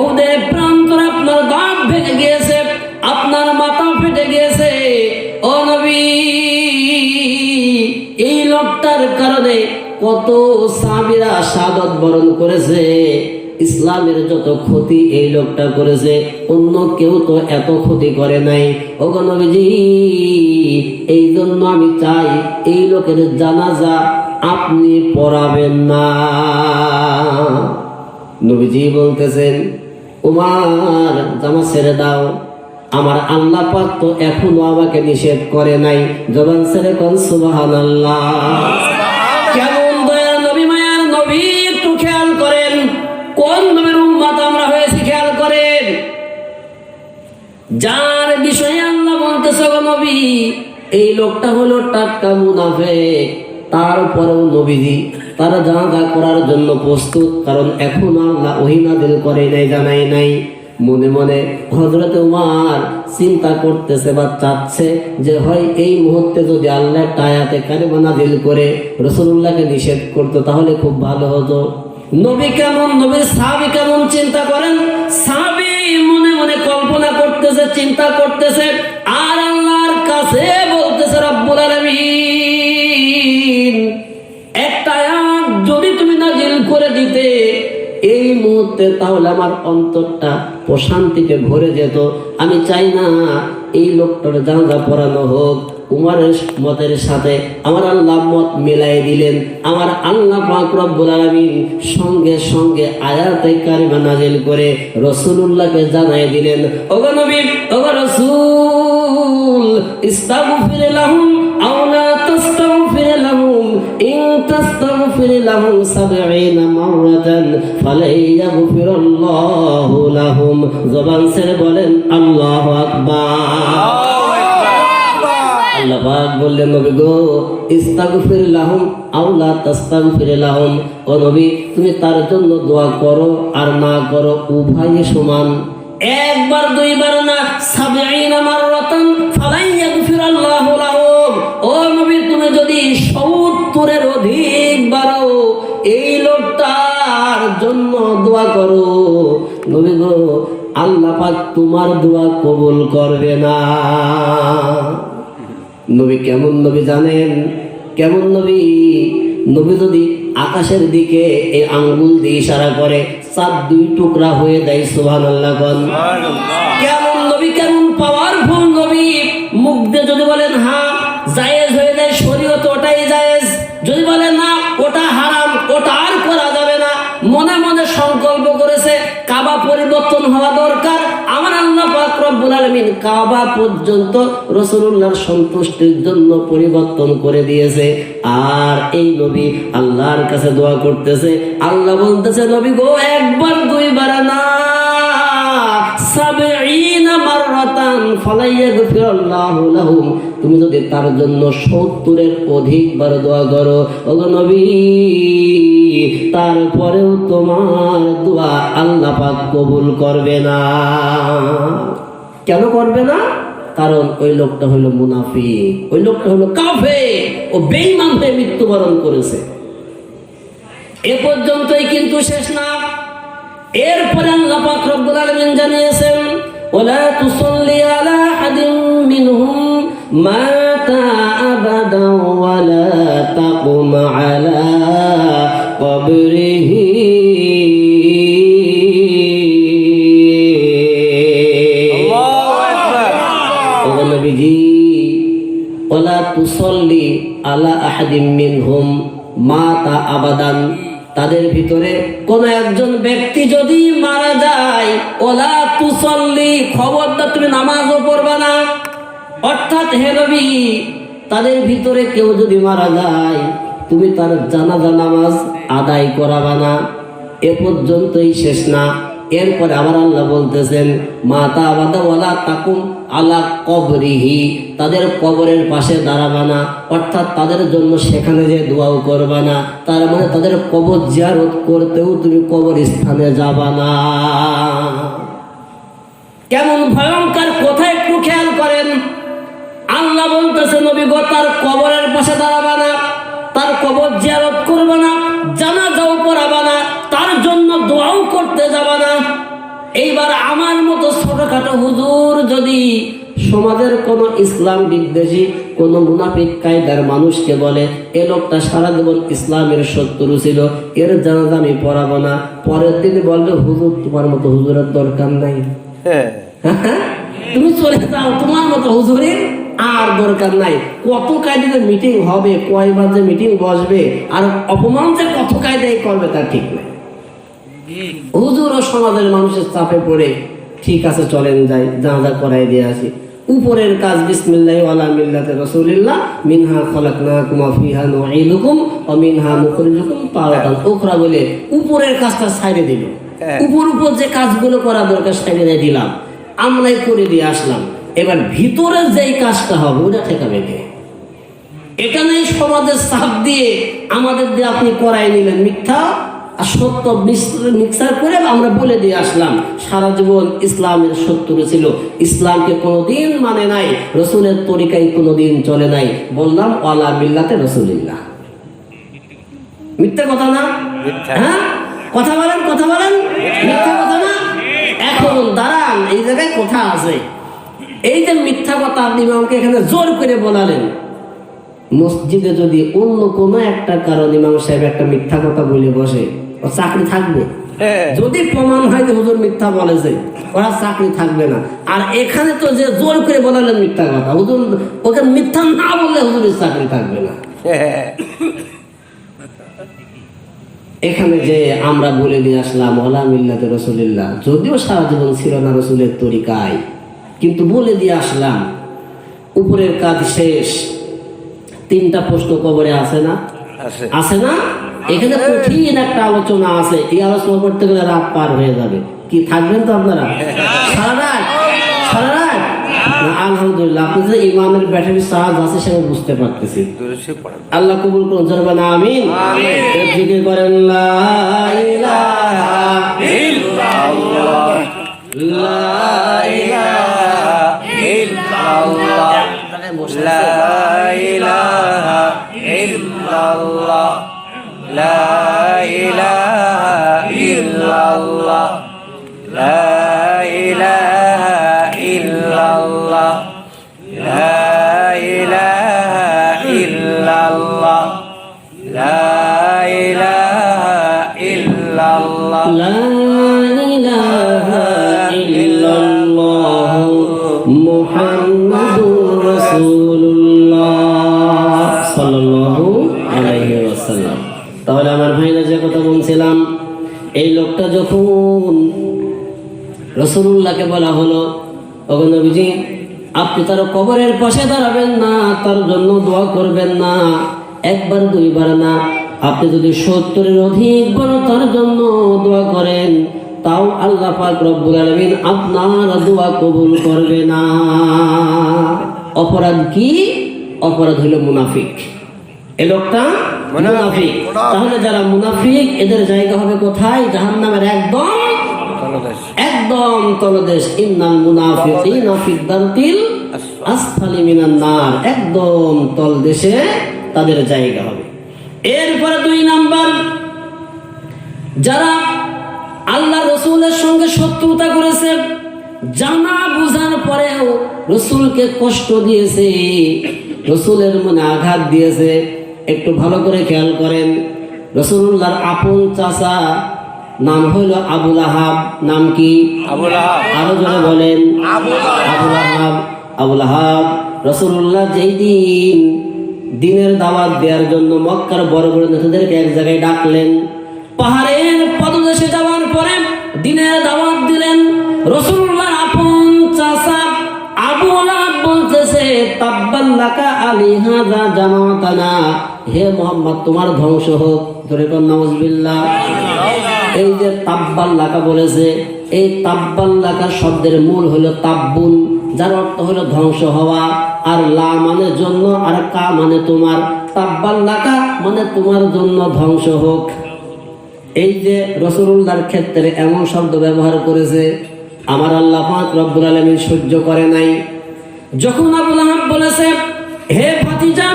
ওদের প্রান্তর আপনার দাঁত ভেঙে গিয়েছে, আপনার মাথা ফেটে গিয়েছে। ও নবী, এই লোকটার কারণে কত সাহাবীরা শাহাদাত বরণ করেছে। ইসলামের যত ক্ষতি এই লোকটা করেছে, অন্য কেউ তো এত ক্ষতি করে নাই। ওগো নবীজি, এই জন্য আমি চাই এই লোকের জানাজা আপনি পড়াবেন না। নবীজি বলতেছেন, উমার, জামা ছেড়ে দাও, আমার আল্লাহ পাক তো এখনো আমাকে নিষেধ করে নাই। জবান ছেড়ে কোন সুবহানাল্লাহ। কেমন দয়ার নবী, মায়ার নবী, একটু খেয়াল করেন কোন নবীর উম্মত আমরা হয়েছি, খেয়াল করেন। যার বিষয়ে আল্লাহ বলতেছে, গো নবী, এই লোকটা হলো টাটকা মুনাফিক, তারপরেও নবীজি তারা জানাজা করার জন্য প্রস্তুত, কারণ এখন আল্লাহ ওহী নাযিল করে নাই, জানাই নাই। মনে মনে হযরত ওমর চিন্তা করতেছে বা চাচ্ছে যে হয় এই মুহূর্তে যদি আল্লাহ একটা আয়াতে কারিমা নাযিল করে রাসূলুল্লাহকে নিষেধ করতো তাহলে খুব ভালো হতো। নবী কেমন, নবীর সাহাবী কেমন চিন্তা করেন। সাহাবী মনে মনে কল্পনা করতেছে, চিন্তা করতেছে, আর আল্লাহর কাছে বলতেছে, রব্বুল আলামিন, একটা আয়াত যদি তুমি নাযিল করে দিতে এই মুহূর্তে, তাহলে আমার অন্তরটা প্রশান্তিতে ভরে যেত। আমি চাই না এই লোকটার জানাজা পড়ানো হোক। উমরের মতের সাথে আমার আল্লাহ মত মিলাই দিলেন। আমার আল্লাহ পাক রব্বুল আলামিন সঙ্গে সঙ্গে আয়াতে কারিমা নাযিল করে রাসূলুল্লাহকে জানাই দিলেন, ওগো নবী, ওগো রাসূল, ইস্তাগফির লাহুম আও লা তাস্তাগফির লাহুম, ইন তাস্তাগফির লাহুম 70 মাররাতান ফালাইয়াগফিরুল্লাহু লাহুম। জবান ছেড়ে বলেন আল্লাহু আকবার। আল্লাহ পাক বললেন নবী গো ইস্তাগফির লাহুম আও লা তাস্তাগফির লাহুম, ও নবী তুমি তার জন্য দোয়া করো আর না করো উভয়ই সমান। একবার দুইবার না 70 মাররাতান ফালাই ইয়াগফিরাল্লাহু লাহুম, ও নবী তুমি যদি 70-এর অধিক বারো এই লোকটার জন্য দোয়া করো, নবী গো আল্লাহ পাক তোমার দোয়া কবুল করবে না। নবী কেমন নবী জানেন? কেমন নবী? নবী যদি আকাশের দিকে এই আঙ্গুল দিয়ে ইশারা করে চাঁদ 2 টুকরা হয়ে যায়। সুবহানাল্লাহ। কেমন নবী, কেমন পাওয়ারফুল নবী। মুখ দিয়ে যদি বলেন হ্যাঁ জায়েজ হয়ে যায়, শরীয়তে ওটাই জায়েজ। যদি বলেন না ওটা হারাম, ওটা আর করা যাবে না, মনে মনে সংকল্প করেছে কাবা পরিবর্তন হওয়া দরকার, আমার আল্লাহ পাক রব্বুল আলামিন কাবা পর্যন্ত রাসূলুল্লাহর সন্তুষ্টির জন্য পরিবর্তন করে দিয়েছে। আর এই নবী আল্লাহর কাছে দোয়া করতেছে, আল্লাহ বলতেছে নবী গো একবার দুইবার না 70 মাররাতান ফালা ইয়াগফিরাল্লাহু লাহুম, তুমি যদি তার জন্য 70-এর অধিক বার দোয়া করো ওগো নবী তারপরেও তোমার দোয়া আল্লাহ পাক কবুল করবে না। কেন করবে না? কারণ ওই লোকটা হলো মুনাফিক, ওই লোকটা হলো কাফের, ও বেঈমান হয়ে মৃত্যুবরণ করেছে। এ পর্যন্তই কিন্তু শেষ না। এরপরে আল্লাহ পাক রব্বুল আলামিন জানিয়েছেন ওয়ালা তুসাল্লি আলা আহাদিন মিনহুম মাতা আবাদা ওয়ালা তাকুম আলা কবরিহি ও নবীজি ওয়ালা তুসাল্লি আলা আহাদিন মিনহুম মাতা আবাদান, তাদের ভিতরে কোন একজন ব্যক্তি যদি মারা যায় ওলা তুসল্লি, খবরদার তুমি নামাজও পড়বা না। অর্থাৎ হে নবী তাদের ভিতরে কেউ যদি মারা যায় তুমি তার জানাজা নামাজ আদায় করাবা না। এ পর্যন্তই শেষ না। এরপরে আবার আল্লাহ বলতেছেন মাতা আবাদা ওয়ালা তাকুম আলা কবরিহি, তাদের কবরের পাশে দাঁড়াবা না, অর্থাৎ তাদের জন্য সেখানে যে দোয়াও করবা না, তার মানে তাদের কবর জিয়ারত করতেও তুমি কবর স্থানে যাবা না। কেমন ভয়ঙ্কর কথা একটু খেয়াল করেন। আল্লাহ বলতেছে নবী গো তার কবরের পাশে দাঁড়াবা না, তার কবর জিয়ারত করবা না, জানাজাও পড়াবা না, তার জন্য দোয়াও করতে যাবা না। এইবার আমার মতো ছোটখাটো হুজুর যদি সমাজের কোন ইসলাম বিদ্বেষী কোন মুনাফিক কায়দার মানুষকে বলে এ লোকটা সারা জীবন ইসলামের শত্রু ছিল, এর জানাজা আমি পড়াবো না, পরের দিন বলবে হুজুর তোমার মতো হুজুরের দরকার নাই, তুমি চলে যাও, তোমার মতো হুজুরের আর দরকার নাই। কত কায়দায় মিটিং হবে, কয়বার যে মিটিং বসবে, আর অপমান যে কত কায়দায় করবে তার ঠিক নাই। হুজুর ও সমাজের মানুষের চাপে পড়ে ঠিক আছে চলেন যাই জানাজা করাই দিয়ে আসি, উপরের কাজ বিসমিল্লাহি ওয়ালা মিল্লাতি রাসূলিল্লাহ মিনহা খালাকনাকুম ওয়া ফিহা নুঈদুকুম ওয়া মিনহা মুখরিজুকুম তারাতান উখরা বলে উপরের কাজটা ছাইড়ে দিল। উপর যে কাজগুলো করা দরকার ছাইড়ে দিলাম, আমরাই করে দিয়ে আসলাম। এবার ভিতরের যেই কাজটা হবে ওটা ঠেকাবে কে? এখানেই সমাজের চাপ দিয়ে আমাদের দিয়ে আপনি করাই নিলেন, মিথ্যা আর সত্য মিক্সার করে আমরা বলে দিয়ে আসলাম সারা জীবন ইসলামের শত্রু ছিল, ইসলামকে কোনোদিন মানে নাই, রসুলের তরিকায় কোনোদিন চলে নাই। বললাম ওয়ালা মিল্লাতে রাসূলিল্লাহ। মিথ্যা কথা না? হ্যাঁ কথা বলেন, কথা বলেন, মিথ্যা কথা না? এখন দাঁড়ান, এই জায়গায় কথা আছে। এই যে মিথ্যা কথা আপনি ইমামকে এখানে জোর করে বলালেন, মসজিদে যদি অন্য কোনো একটা কারণ ইমাম সাহেব একটা মিথ্যা কথা বলে বসে, ওর চাকরি থাকবে? যদি প্রমাণ হয় যে হুজুর মিথ্যা বলেছে, ওরা চাকরি থাকবে না। আর এখানে তো যে জোর করে বলালেন মিথ্যা কথা, হুজুর ওকে মিথ্যা না বললে হুজুরের চাকরি থাকবে না। এখানে যে আমরা বলে দিয়ে আসলাম ওয়ালা মিল্লাতে রাসূলিল্লাহ, যদিও সারা জীবন ছিল না রসুলের তরিকায়, কিন্তু বলে দিয়ে আসলাম উপরের কাজ শেষ। 3টা প্রশ্ন কবরে আছে না? আছে না? এখানে কঠিন একটা আলোচনা আছে, এই আলোচনা করতে গেলে রাত পার হয়ে যাবে। কি থাকবেন তো আপনারা সারা রাত? সারা রাত আলহামদুলিল্লাহ, আপনি যে ইমানের ব্যাটারি চার্জ আছে সেটা বুঝতে পারতেছি। দুরুশে পড়েন। আল্লাহ কবুল করুন, জোরে আমিন। আমিন। জিকির করেন লা ইলাহা ইল্লাল্লাহ লা ইলাহা ইল্লাল্লাহ লা ইলাহা ইল্লাল্লাহ লা ইলাহা ইল্লাল্লাহ লা ইলাহা ইল্লাল্লাহ লা ইলাহা ইল্লাল্লাহ লা ইলাহা ইল্লাল্লাহ লা ইলাহা ইল্লাল্লাহ মুহাম্মাদুর রাসূলুল্লাহ সাল্লাল্লাহু আলাইহি ওয়াসাল্লাম। তাহলে আমার ভাইরা যে কথা বলছিলাম, এই লোকটা যখন রাসূলুল্লাহকে বলা হলো, ওগো নবীজি, আপনি তার কবরের পাশে দাঁড়াবেন না, তার জন্য দোয়া করবেন না, একবার দুইবার না, আপনি যদি 70-এর অধিক বার তার জন্য দোয়া করেন, তাও আল্লাহ পাক রব্বুল আলামিন আপনার দোয়া কবুল করবে না। অপরাধ কি? অপরাধ হলো মুনাফিক। এই লোকটা মুনাফিক। তাহলে যারা মুনাফিক, এদের জায়গা হবে কোথায়? জাহান্নামের একদম একদম তলদেশ। ইন্নাল মুনাফিকিনা ফি দারকিল আসফালি মিনান নার, একদম তলদেশে তাদের জায়গা হবে। এরপরে 2 নাম্বার, যারা আল্লাহ রসুলের সঙ্গে শত্রুতা করেছে, জানা বুঝার পরেও রসুলকে কষ্ট দিয়েছে, রসুলের মনে আঘাত দিয়েছে। একটু ভালো করে খেয়াল করেন, রাসূলুল্লাহর আপন চাচা নাম হইল আবুল আহাব। নাম কি? আবুল আহাব। আরো জোরে বলেন। আবুল আহাব। আবুল আহাব রাসূলুল্লাহ যেই দিন দিনের দাওয়াত দেওয়ার জন্য মক্কার বড় বড় নেতাদেরকে এক জায়গায় ডাকলেন, পাহাড়ের পদদেশে যাওয়ার পরে দিনের দাওয়াত দিলেন। রাসূলুল্লাহর আপন চাচা আবুল আহাব বলতেছে, তাব্বাল্লাকা আলী হাযা জামাতানা, হে মুহাম্মদ তোমার ধ্বংস হোক। ধরে কোন নাউজুবিল্লাহ। এই যে তাব্বাল্লাকা বলেছে, এই তাব্বাল্লাকা শব্দের মূল হলো তাব্বুন, যার অর্থ হলো ধ্বংস হওয়া, আর লা মানে জন্য, আর কা মানে তোমার। তাব্বাল্লাকা মানে তোমার জন্য ধ্বংস হোক। এই যে রাসূলুল্লাহর ক্ষেত্রে এমন শব্দ ব্যবহার করেছে, আমার আল্লাহ পাক রব্বুল আলামিন সহ্য করে নাই। যখন আবুল আহাব বলেছে, হে ভাতিজা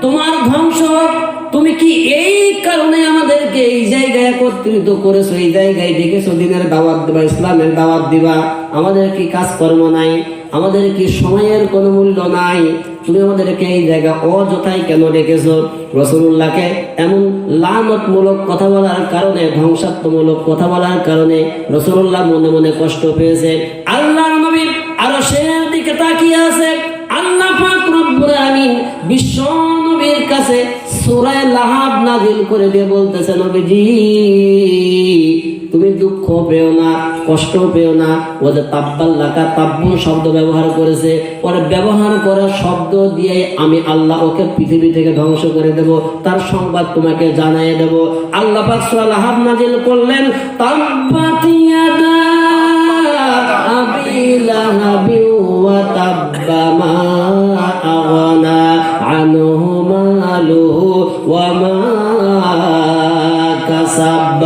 তোমার ধ্বংস হোক, তুমি কি এই কারণে আমাদেরকে এই জায়গায় একত্রিত করেছো, এই জায়গায় ডেকেছো দিনের দাওয়াত দিবা, ইসলামের দাওয়াত দিবা, আমাদের কি কাজকর্ম নাই, আমাদের কি সময়ের কোনো মূল্য নাই, তুমি আমাদেরকে এই জায়গা অযথাই কেন ডেকেছো? রাসূলুল্লাহকে এমন লানতমূলক কথা বলার কারণে, ধ্বংসাত্মমূলক কথা বলার কারণে রাসূলুল্লাহ মনে মনে কষ্ট পেয়েছে। আল্লাহর নবী আরশের দিকে তাকিয়ে আছে। আল্লাহ পাক রব্বুল আলামিন বিশ্ব নবীর কাছে সূরা লাহাব নাযিল করে দিয়ে বলতেছে, নবীজি তুমি দুঃখ পেও না, কষ্ট পেও না। ও যে তাব্বাল্লাকা, তাব্বুন শব্দ ব্যবহার করেছে, পরে ব্যবহার করা শব্দ দিয়ে আমি আল্লাহ ওকে পৃথিবী থেকে ধ্বংস করে দেব, তার সংবাদ তোমাকে জানিয়ে দেব। আল্লাহ পাক সূরা লাহাব নাযিল করলেন, তাব্বাত ইয়াদা আবি লাহাবি ওয়া তাব্বা মা আগনা আনহু মালুহু ওয়া মা কাসাব।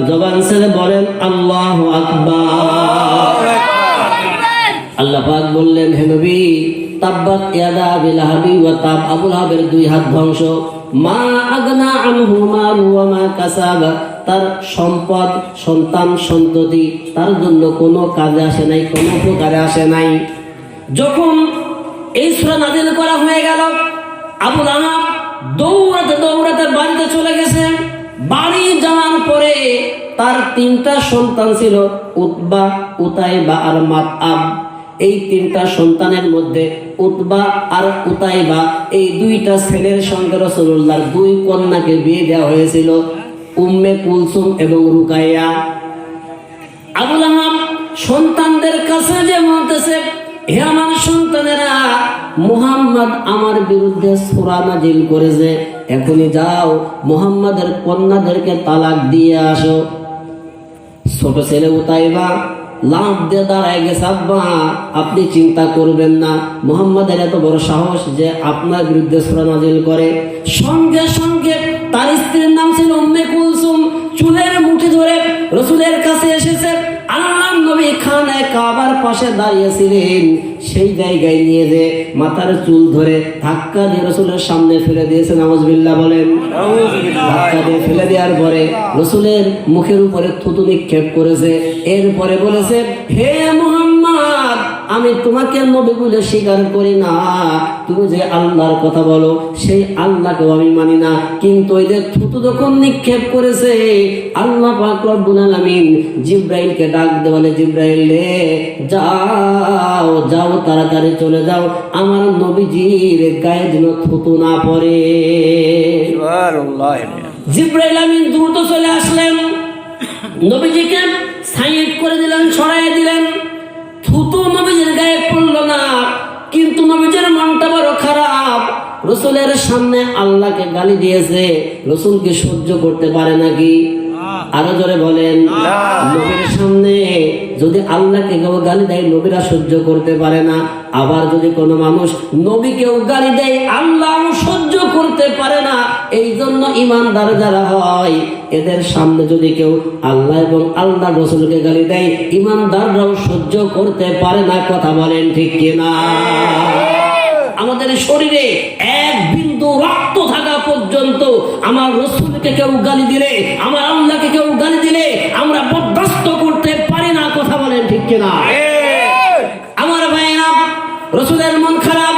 জবান ছেড়ে বলেন আল্লাহু আকবার। আল্লাহ পাক বললেন, হে নবী, তাব্বাত ইয়াদা আবি লাহাবি ওয়া তাব, আবুল আহাবের 2 হাত ধ্বংস। মা আগনা আনহু মালুহু ওয়া মা কাসাব, তার সম্পদ, সন্তান, সন্ততি তার জন্য কোনো কাজে আসে নাই, কোনো উপকারে আসে নাই। যখন এই সূরা নাযিল করা হয়ে গেল, আবুল আহাব দৌড়াতে দৌড়াতে বাড়িতে চলে গেছে। বাড়ি যাওয়ার পরে তার 3টা সন্তান ছিল, উতবা, উতাইবা আর মাতআব। এই 3টা সন্তানের মধ্যে উতবা আর উতাইবা, এই 2টা ছেলের সঙ্গে রাসূলুল্লাহর 2 কন্যাকে বিয়ে দেওয়া হয়েছিল, উম্মে কুলসুম এবং রুকাইয়া। আবুল আহাব সন্তানদের কাছে যে বলতেছে, হে আমার সন্তানেরা, মুহাম্মদ আমার বিরুদ্ধে সূরা নাযিল করেছে, এখনই যাও মুহাম্মাদের কন্যাদেরকে তালাক দিয়ে আসো। ছোট ছেলে উতাইবা লাফ দিয়ে দাঁড়ায় গেছে, আব্বা আপনি চিন্তা করবেন না, মুহাম্মাদের এত বড় সাহস যে আপনার বিরুদ্ধে সূরা নাজিল করে। সঙ্গে সঙ্গে তার স্ত্রীর নাম ছিল উম্মে কুলসুম, চুলের মুঠি ধরে রাসূলের কাছে এসেছে। আল্লাহর নবী খানে কাবার পাশে দাঁড়িয়েছিলেন, সেই জায়গায় নিয়ে যে মাথার চুল ধরে ধাক্কা দিয়ে রাসূলের সামনে ফেলে দিয়েছে। নাউজুবিল্লাহ বলেন। ধাক্কা দিয়ে ফেলে দেওয়ার পরে রাসূলের মুখের উপরে থুতু নিক্ষেপ করেছে। এরপরে বলেছে, হে মুহাম্মদ, আমি তোমাকে নবী বলে স্বীকার করি না, তুমি যে আল্লাহর কথা বলো সেই আল্লাহকেও আমি মানি না। কিন্তু ওই যে থুতু যখন নিক্ষেপ করেছে, আল্লাহ পাক রব্বুল আলামিন জিবরাইলকে ডাক দিয়ে বলে, জিবরাইল রে যাও যাও, তাড়াতাড়ি চলে যাও, আমার নবীজির গায়ে যেন থুতু না পড়ে। সুবহানাল্লাহ। জিবরাইল আমিন দ্রুত চলে আসলেন, নবীজিকে সাইড করে দিলেন, ছড়াই দিলেন। থুতু নবীজির গায়ে পড়ল না, কিন্তু নবীজির মনটা বড় খারাপ। রাসূলের সামনে আল্লাহকে গালি দিয়েছে, রাসূলকে সহ্য করতে পারে নাকি? আরো জোরে বলেন। নবীর সামনে যদি আল্লাহকে কেউ গালি দেয়, নবীরা সহ্য করতে পারে না। আবার যদি কোনো মানুষ নবীকেও গালি দেয়, আল্লাহও সহ্য করতে পারে না। এই জন্য ইমানদার যারা হয়, এদের সামনে যদি কেউ আল্লাহ এবং আল্লাহ রাসূলকে গালি দেয়, ইমানদাররাও সহ্য করতে পারে না। কথা বলেন ঠিক কিনা? আমাদের শরীরে এক বিন্দু রক্ত থাকা পর্যন্ত আমার রাসূলকে কেউ গালি দিলে, আমার আল্লাহকে কেউ গালি দিলে আমরা বরদাস্ত করতে পারি না। কথা বলেন ঠিক কিনা? আমার ভাইরা, রাসূলের মন খারাপ।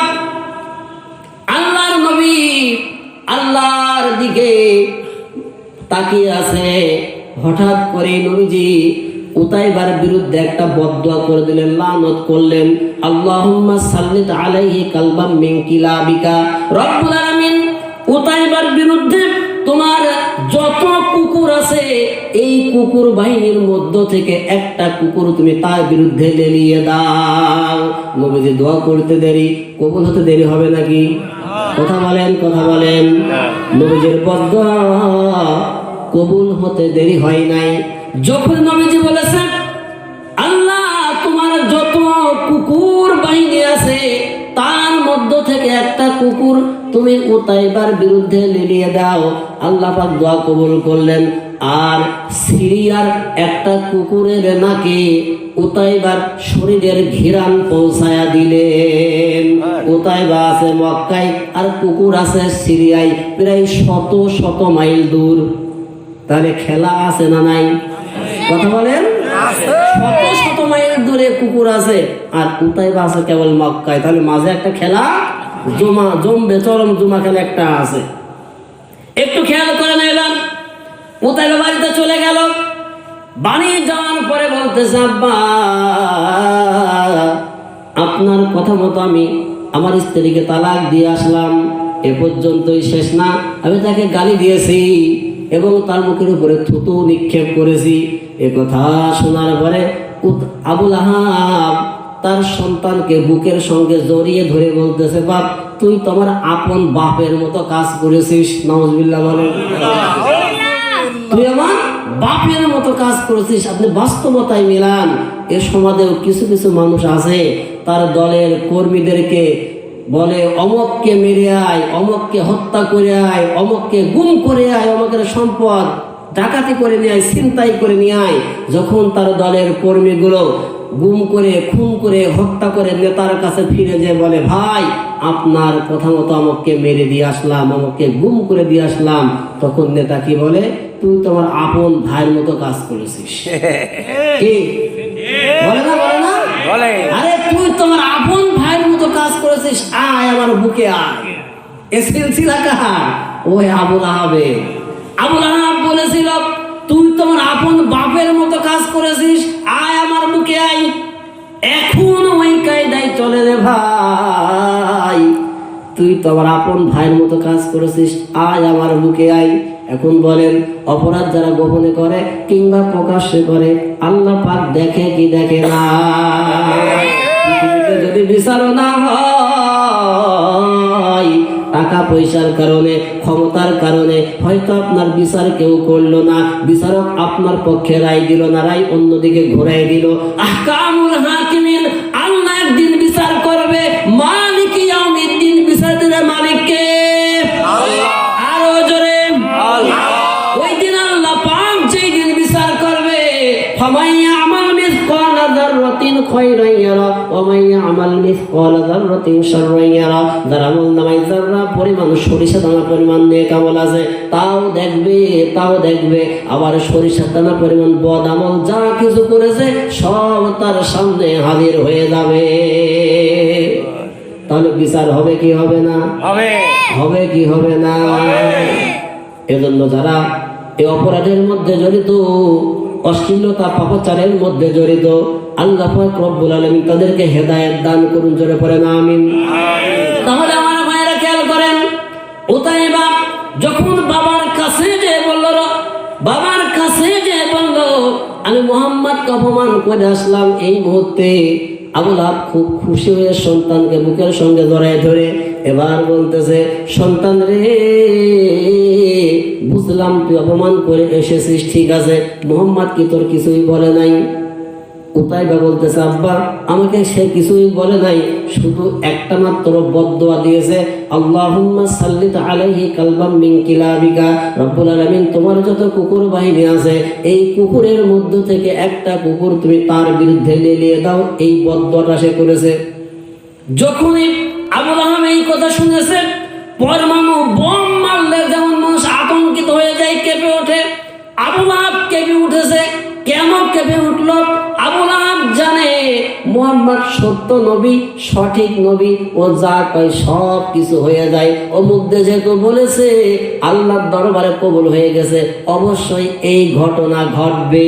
আল্লাহর নবী আল্লাহর দিকে তাকিয়ে আছে। হঠাৎ করে নবীজি উতাইবার বিরুদ্ধে একটা বদদুয়া করে দিলেন, লানত করলেন, আল্লাহুম্মা সাল্লিত আলাইহি কালবাম মিন কিলাবিকা। রব্বুল আলামিন, উতাইবার বিরুদ্ধে তোমার যত কুকুর আছে, এই কুকুর বাহিনীর মধ্য থেকে একটা কুকুর তুমি তার বিরুদ্ধে লেলিয়ে দাও। নবীজি দোয়া করতে দেরি, কবুল হতে দেরি হবে নাকি? কথা বলেন, কথা বলেন। নবীজির বদদুয়া কবুল হতে দেরি হয় নাই। যখন নবীজি বলেছেন, আল্লাহ তোমার যত কুকুর বাহিনী আছে তার মধ্য থেকে একটা কুকুর তুমি উতাইবার বিরুদ্ধে লেলিয়ে দাও, আল্লাহ পাক দোয়া কবুল করলেন। আর সিরিয়ার একটা কুকুরের নাকে উতাইবার শরীরের ঘিরান পৌঁছায়া দিলেন। উতাইবা আছে মক্কায়, আর কুকুর আছে সিরিয়ায়, প্রায় শত শত মাইল দূর। তাহলে খেলা আছে না নাই? কথা বলেন। শত শত মাইল দূরে কুকুর আছে, আর উতাইবা আছে কেবল মক্কায়। তাহলে মাঝে একটা খেলা জমবে, চরম জুমা খেলা একটা আছে। একটু খেয়াল করে নেবেন। উতাইবা বাড়িতে চলে গেল। বাড়ি যাওয়ার পরে বলতেছে, আব্বা আপনার কথা মতো আমি আমার স্ত্রীকে তালাক দিয়ে আসলাম। এ পর্যন্তই শেষ না, আমি তাকে গালি দিয়েছি এবং তার মুখের উপরে থুতু নিক্ষেপ করেছি। এ কথা শোনার পরে আবু লাহাব তার সন্তানকে বুকের সঙ্গে জড়িয়ে ধরে বলতেছে, বাপ তুই তোমার আপন বাপের মতো কাজ করেছিস। নাউজুবিল্লাহ বলেন। তুই আমার বাপের মতো কাজ করেছিস। আপনি বাস্তবতায় মিলান। এ সমাজেও কিছু কিছু মানুষ আছে, তার দলের কর্মীদেরকে বলে অমককে মেরে আয়, অমককে হত্যা করে আয়, অমককে গুম করে আয়, অমকের সম্পদ ডাকাতি করে নিয়ে আয়, ছিনতাই করে নিয়ে আয়। যখন তার দলের কর্মীগুলো গুম করে, খুন করে, হত্যা করে নেতার কাছে ফিরে যে বলে, ভাই আপনার কথা মতো অমককে মেরে দিয়ে আসলাম, অমককে গুম করে দিয়ে আসলাম, তখন নেতা কি বলে, তুই তোমার আপন ভাইয়ের মতো কাজ করেছিস। কি বলে না? বলে না? বলে। আরে তুই তোমার আপন ভাইয়ের মতো কাজ করেছিস, আয় আমার বুকে আয়। এ সিলসিলা কাহার? ওই আবু লাহাবে। আবু লাহাব বলেছিল, তুই তোমার আপন বাপের মতো কাজ করেছিস, আয় আমার বুকে আয়। এখন ওই কায়দায় চলে রে ভাই, তুই তোমার আপন ভাইয়ের মতো কাজ করেছিস, আয় আমার বুকে আয়। এখন বলেন, অপরাধ যারা গোপনে করে কিংবা প্রকাশ্যে করে, আল্লাহ পাক দেখে কি দেখে না? পৃথিবীতে যদি বিচার না হয়, টাকা পয়সার কারণে, ক্ষমতার কারণে, হয়তো আপনার বিচার কেউ করলো না, বিচারক আপনার পক্ষে রায় দিল না, রায় অন্যদিকে ঘুরাই দিল। আহকামুল হাকিমিন, আল্লাহ একদিন বিচার করবে। মালিক ইয়াউমিদ্দিন, বিচার দিলে মালিককে আল্লাহ। আরো জোরে আল্লাহ। ওই দিন আল্লাহ পাক যেই দিন বিচার করবে, ফামান ইয়ামাল মিসকালা যাররাতিন খায়রান ইয়ারা ওয়া মান ইয়ামাল মিসকালা যাররাতিন শাররান ইয়ারা। যার আমল নামায় যাররা পরিমাণ সরিষা দানা পরিমাণ নেক আমল আছে তাও দেখবে, আবার সরিষা দানা পরিমাণ বদ আমল যা কিছু করেছে সব তার সামনে হাজির হয়ে যাবে। তাহলে বিচার হবে কি হবে না? হবে কি হবে না? এজন্য যারা এই অপরাধের মধ্যে জড়িত, অশ্লীলতা পাপাচারের মধ্যে জড়িত, আল্লাহ পাক রব্বুল আলামিন তাদেরকে হেদায়েত দান করুন। জোরে পড়েন আমিন। তাহলে আমার ভাইরা খেয়াল করেন, উতাইবা যখন বাবার কাছে যে বলল আমি মুহাম্মদকে অপমান করে আসলাম, এই মুহূর্তে আবু লাহাব খুব খুশি হয়ে সন্তানকে বুকের সঙ্গে জড়ায় ধরে এবার বলতেছে, সন্তান রে, বুঝলাম তুই অপমান করে এসেছিস, ঠিক আছে, মুহাম্মদ কি তোর কিছুই বলে নাই? উতাইবা বলতেছে, আব্বা আমাকে সে কিছুই বলে নাই, শুধু একটা মাত্র বদদুয়া দিয়েছে, আল্লাহুম্মা সাল্লিত আলাইহি কালবাম মিন কিলাবিকা। রব্বুল আলামিন তোমার যত কুকুর বাহিনী আছে এই কুকুরের মধ্য থেকে একটা কুকুর তুমি তার বিরুদ্ধে লেলিয়ে দাও, এই বদদুয়াটা সে করেছে। যখনই আবু লাহাব এই কথা শুনেছে, পরমাণু বোম মারলে যেমন মানুষ আতঙ্কিত হয়ে যায়, কেঁপে ওঠে, আবু লাহাব কেঁপে উঠেছে। কেন কেঁপে উঠল? আবু লাহাব জানে মুহাম্মদ সত্য নবী, সঠিক নবী, ও যা কয় সব কিছু হয়ে যায়। ও মুখ দিয়ে যেহেতু বলেছে আল্লাহর দরবারে কবুল হয়ে গেছে, অবশ্যই এই ঘটনা ঘটবে।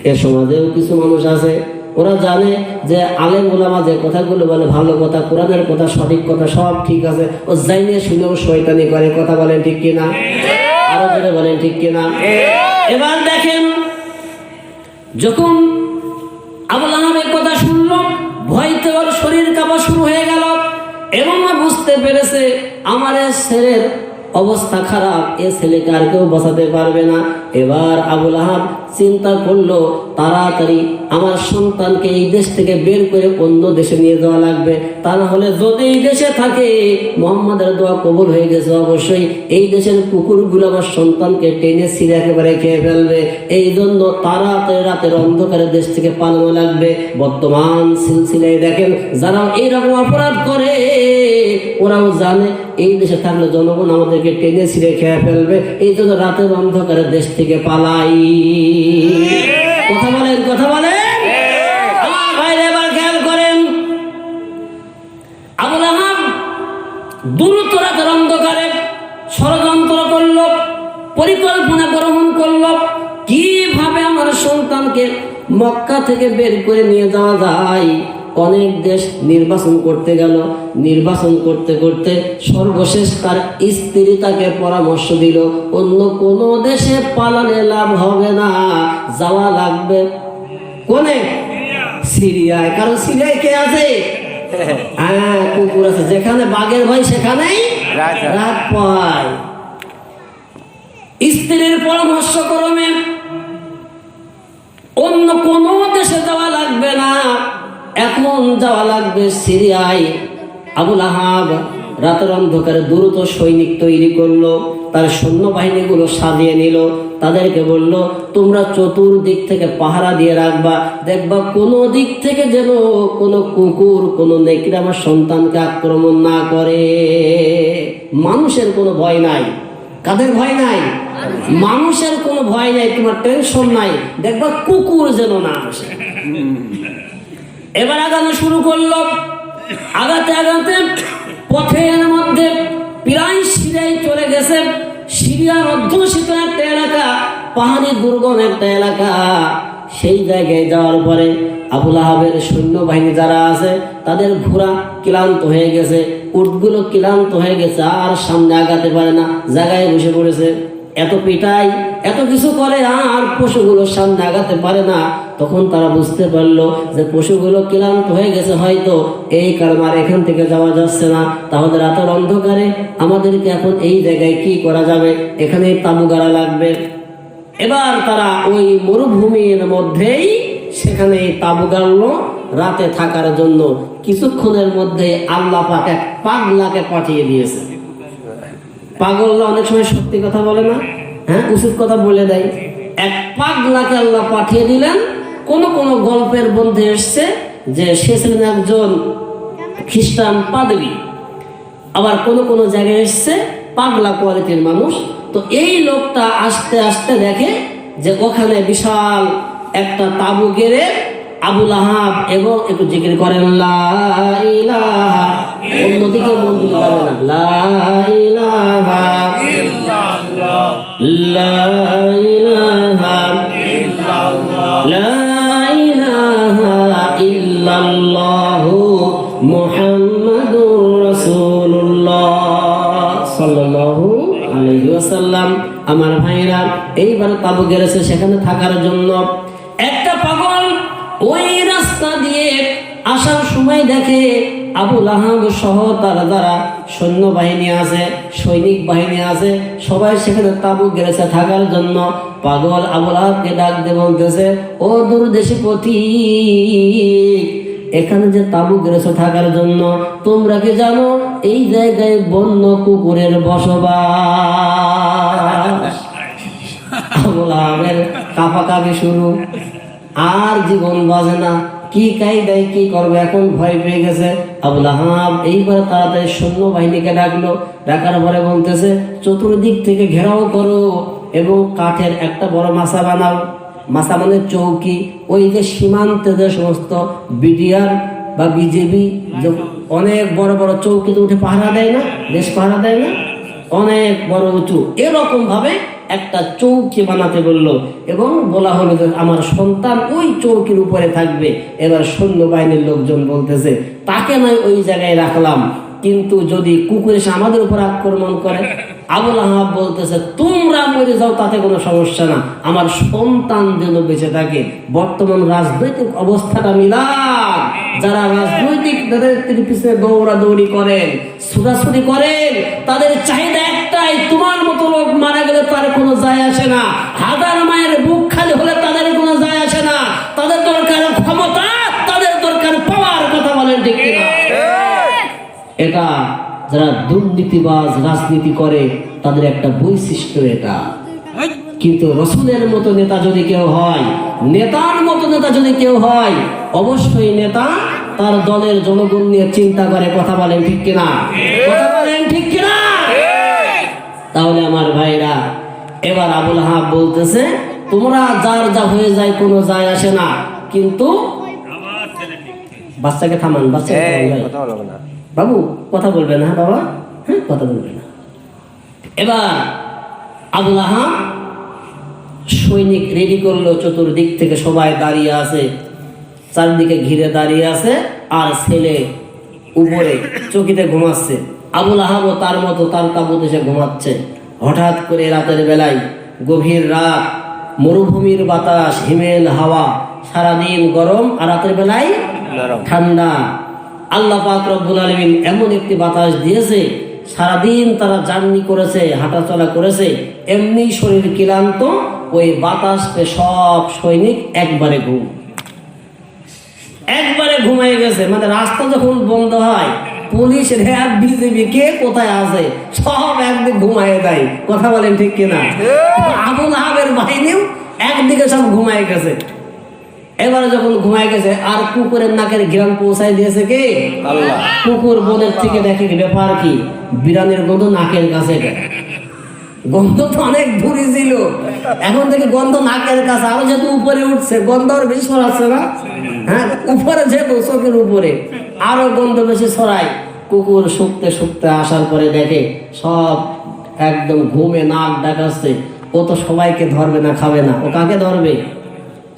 এ সমাজেও কিছু মানুষ আছে, ওরা জানে যে আলেম ওলামা যে কথাগুলো বলে ভালো কথা, কোরআনের কথা, সঠিক কথা, সব ঠিক আছে, ও জাইনে শুনেও শয়তানি করে। কথা বলেন ঠিক কিনা? আরো জোরে বলেন ঠিক কিনা? এবার দেখেন, যখন আবু লাহাবের কথা শুনল, ভয়তে ওর শরীর কাঁপা শুরু হয়ে গেল এবং বুঝতে পেরেছে আমার ছেলের অবস্থা খারাপ, এ ছেলেকে আর কেউ বাঁচাতে পারবে না। এবার আবু লাহাব চিন্তা করলো, তাড়াতাড়ি আমার সন্তানকে এই দেশ থেকে বের করে অন্য দেশে নিয়ে যাওয়া লাগবে, তা না হলে যদি এই দেশে থাকে মুহাম্মাদের দোয়া কবুল হয়ে গেছে, অবশ্যই এই দেশের কুকুরগুলো আমার সন্তানকে টেনে ছিঁড়ে একেবারে খেয়ে ফেলবে। এই জন্য তাড়াতাড়ি রাতের অন্ধকারে দেশ থেকে পালানো লাগবে। বর্তমান সিলসিলায় দেখেন, যারা এইরকম অপরাধ করে ওরাও জানে এই দেশে থাকলে জনগণ আমাদেরকে টেনে ছিঁড়ে খেয়ে ফেলবে, এই জন্য রাতের অন্ধকারে দেশ থেকে পালাই। কথা বলেন আমার ভাইরা, এবার খেয়াল করেন, আবু লাহাব দ্রুত রাতের অন্ধকারে ষড়যন্ত্র করল, পরিকল্পনা গ্রহণ করল, কিভাবে আমার সন্তানকে মক্কা থেকে বের করে নিয়ে যাওয়া যায়। অনেক দেশ নির্বাচন করতে গেল, নির্বাচন করতে করতে সর্বশেষ তার স্ত্রী তাকে পরামর্শ দিল, অন্য কোনো দেশে পালালে লাভ হবে না, যাওয়া লাগবে কোনে? সিরিয়ায়। কারণ সিরিয়ায় কে আছে? হ্যাঁ, কুকুর আছে। যেখানে বাঘের ভয় সেখানেই রাত পায়। স্ত্রীর পরামর্শ ক্রমে অন্য কোনো দেশে যাওয়া লাগবে না, এখন যাওয়া লাগবে সিরিয়ায়। আবু লাহাব রাতের অন্ধকারে দ্রুত সৈনিক তৈরি করলো, তার সৈন্যবাহিনীগুলো সাজিয়ে নিল, তাদেরকে বলল তোমরা চতুর্দিক থেকে পাহারা দিয়ে রাখবা, দেখবা কোনো দিক থেকে যেন কোনো কুকুর, কোনো নেকড়ে আমার সন্তানকে আক্রমণ না করে। মানুষের কোনো ভয় নাই। কাদের ভয় নাই? মানুষের কোনো ভয় নাই, তোমার টেনশন নাই, দেখবা কুকুর যেন না আসে। এবার আগানো শুরু করলো, আগাতে আগাতে পথের মধ্যে প্রায় সিরিয়ায় চলে গেছে। সিরিয়ার অধ্যুষিত একটা এলাকা, পাহাড়ি দুর্গম একটা এলাকা। সেই জায়গায় যাওয়ার পরে আবু লাহাবের সৈন্যবাহিনী যারা আছে তাদের ঘোড়া ক্লান্ত হয়ে গেছে, উটগুলো ক্লান্ত হয়ে গেছে, আর সামনে আগাতে পারে না, জায়গায় বসে পড়েছে। এত পিটাই, এত কিছু করে, আর পশুগুলোর সামনে আগাতে পারে না। তখন তারা বুঝতে পারলো যে পশুগুলো ক্লান্ত হয়ে গেছে, হয়তো এই কারণে আর এখান থেকে যাওয়া যাচ্ছে না। তাহলে রাতের অন্ধকারে আমাদেরকে এখন এই জায়গায় কি করা যাবে, এখানে তাঁবু গাড়া লাগবে। এবার তারা ওই মরুভূমির মধ্যেই সেখানে তাঁবু গাড়লো রাতে থাকার জন্য। কিছুক্ষণের মধ্যে আল্লাহ পাক এক পাগলাকে পাঠিয়ে দিয়েছে। পাগলরা অনেক সময় সত্যি কথা বলে না, হ্যাঁ, উচিত কথা বলে দেয়। এক পাগলাকে আল্লাহ পাঠিয়ে দিলেন। কোন কোন গল্পের মধ্যে এসছে যে সে ছিলেন একজন খ্রিস্টান পাদ্রী, আবার কোন কোন জায়গায় এসছে পাগলা কোয়ালিটির মানুষ। তো এই লোকটা আস্তে আস্তে দেখে যে ওখানে বিশাল একটা তাঁবু গেড়ে আবু লাহাব, এবং একটু জিকির করেন লা ইলাহা, অন্যদিকে মন দিতে পারবে না, লা ইলাহা ইল্লাল্লাহ, লা ইলাহা ইল্লাল্লাহ, লা ইলাহা ইল্লাল্লাহ মুহাম্মাদুর রাসূলুল্লাহ সাল্লাল্লাহু আলাইহি ওয়াসাল্লাম। আমার ভাইরা, এইবার তাঁবু গেড়েছে সেখানে থাকার জন্য। একটা পাগল ওই রাস্তা দিয়ে আসার সময় দেখে আবু লাহাব সহ তারা যারা সৈন্যবাহিনী আছে, সৈনিক বাহিনী আছে, সবাই সেখানে তাঁবু গেড়েছে থাকার জন্য। পাগল আবু লাহাবকে ডাক দিয়ে বলতেছে, ও দূরদেশী পথিক, এখানে যে তাঁবু গেড়েছে থাকার জন্য, তোমরা কি জানো এই জায়গায় বন্য কুকুরের বসবাস? আবু লাহাবের কাঁপাকাঁপি শুরু, আর জীবন বাজে না, কি কায়দায় কি করবে, এখন ভয় পেয়ে গেছে। আবু লাহাব এইবার তাড়াতাড়ি সৈন্যবাহিনীকে ডাকলো। ডাকার পরে বলতেছে, চতুর্দিক থেকে ঘেরাও করো এবং কাঠের একটা বড় মাচা বানাও। মাচা মানে চৌকি। ওই যে সীমান্তে যে সমস্ত বিডিআর বা বিজেপি অনেক বড় বড় চৌকিতে উঠে পাহারা দেয় না, দেশ পাহারা দেয় না, অনেক বড় উঁচু, এরকম ভাবে একটা চৌকি বানাতে বললো। এবং বলা হলো যে আমার সন্তান ওই চৌকির উপরে থাকবে। এবার সৈন্যবাহিনীর লোকজন বলতেছে, তাকে নয় ওই জায়গায় রাখলাম, কিন্তু যদি কুকুর এসে আমাদের উপর আক্রমণ করে? আবু লাহাব বলতেছে, তোমরা মরে যাও তাতে কোনো সমস্যা না, আমার সন্তান যেন বেঁচে থাকে। বর্তমান রাজনৈতিক অবস্থাটা মিলান, যারা রাজনৈতিক পিছনে দৌড়াদৌড়ি করেন, ছুটাছুটি করেন, তাদের চাহিদা একটাই, তোমার মতো লোক মারা গেলে তার কোনো যায় আসে না, হাজার মায়ের বুক খালি হলে তাদের কোনো যায় আসে না। তাদের দরকার ক্ষমতা, তাদের দরকার পাওয়ার। কথা বলেন ঠিক কিনা? এটা যারা দুর্নীতিবাজ রাজনীতি করে তাদের একটা বৈশিষ্ট্য এটা। কিন্তু রসুলের মতো নেতা যদি কেউ হয়, নেতার মতো নেতা যদি কেউ হয়, অবশ্যই নেতা তার দলের জনগণ নিয়ে চিন্তা করে। কথা বলেন ঠিক কিনা? কথা বলেন ঠিক কিনা? তাহলে আমার ভাইরা, এবার আবু লাহাব বলতেছে, তোমরা যার যা হয়ে যায় কোনো যায় আসে না, কিন্তু বাচ্চাকে থামান, বাচ্চাকে বাবু কথা বলবে না, বাবা, হ্যাঁ কথা বলবে না। এবার আবু লাহাব সৈনিক রেডি করলো, চতুর্দিক থেকে সবাই দাঁড়িয়ে আছে, চারদিকে ঘিরে দাঁড়িয়ে আছে, আর ছেলে উপরে চকিতে ঘুমাচ্ছে। আবু লাহাবও তার মতো তার তাঁবুতে সে ঘুমাচ্ছে। হঠাৎ করে রাতের বেলায়, গভীর রাত, মরুভূমির বাতাস, হিমেল হাওয়া, সারাদিন গরম আর রাতের বেলায় ঠান্ডা। আল্লাহ পাক রব্বুল আলামিন এমন একটি বাতাস দিয়েছে, সারাদিন তারা জার্নি করেছে, হাঁটাচলা করেছে, এমনি শরীর ক্লান্ত, ওই বাতাস পে সব সৈনিক একবারে ঘুমায় গেছে। মানে রাস্তা যখন বন্ধ হয়, পুলিশ, র্যাব, বিজেপি কে কোথায় আছে সব একদিকে ঘুমায় দেয়। কথা বলেন ঠিক কিনা? আবু লাহাবের বাহিনীও একদিকে সব ঘুমায় গেছে। এবারে যখন ঘুমায় গেছে, আর কুকুরের নাকের ঘ্রাণ পৌঁছায় দিয়েছে কে? আল্লাহ। কুকুর বনের থেকে দেখে ব্যাপার কি, বিরানের গন্ধ নাকের কাছে। গন্ধ তো অনেক দূরে ছিল, এখন থেকে গন্ধ নাকের কাছে, আরো যেহেতু উপরে উঠছে গন্ধ আরো বেশি ছড়াচ্ছে না? হ্যাঁ, উপরে যেহেতু চোখের উপরে আরো গন্ধ বেশি ছড়ায়। কুকুর শুকতে শুকতে আসার পরে দেখে সব একদম ঘুমে নাক ডাকাচ্ছে। ও তো সবাইকে ধরবে না, খাবে না, ও কাকে ধরবে?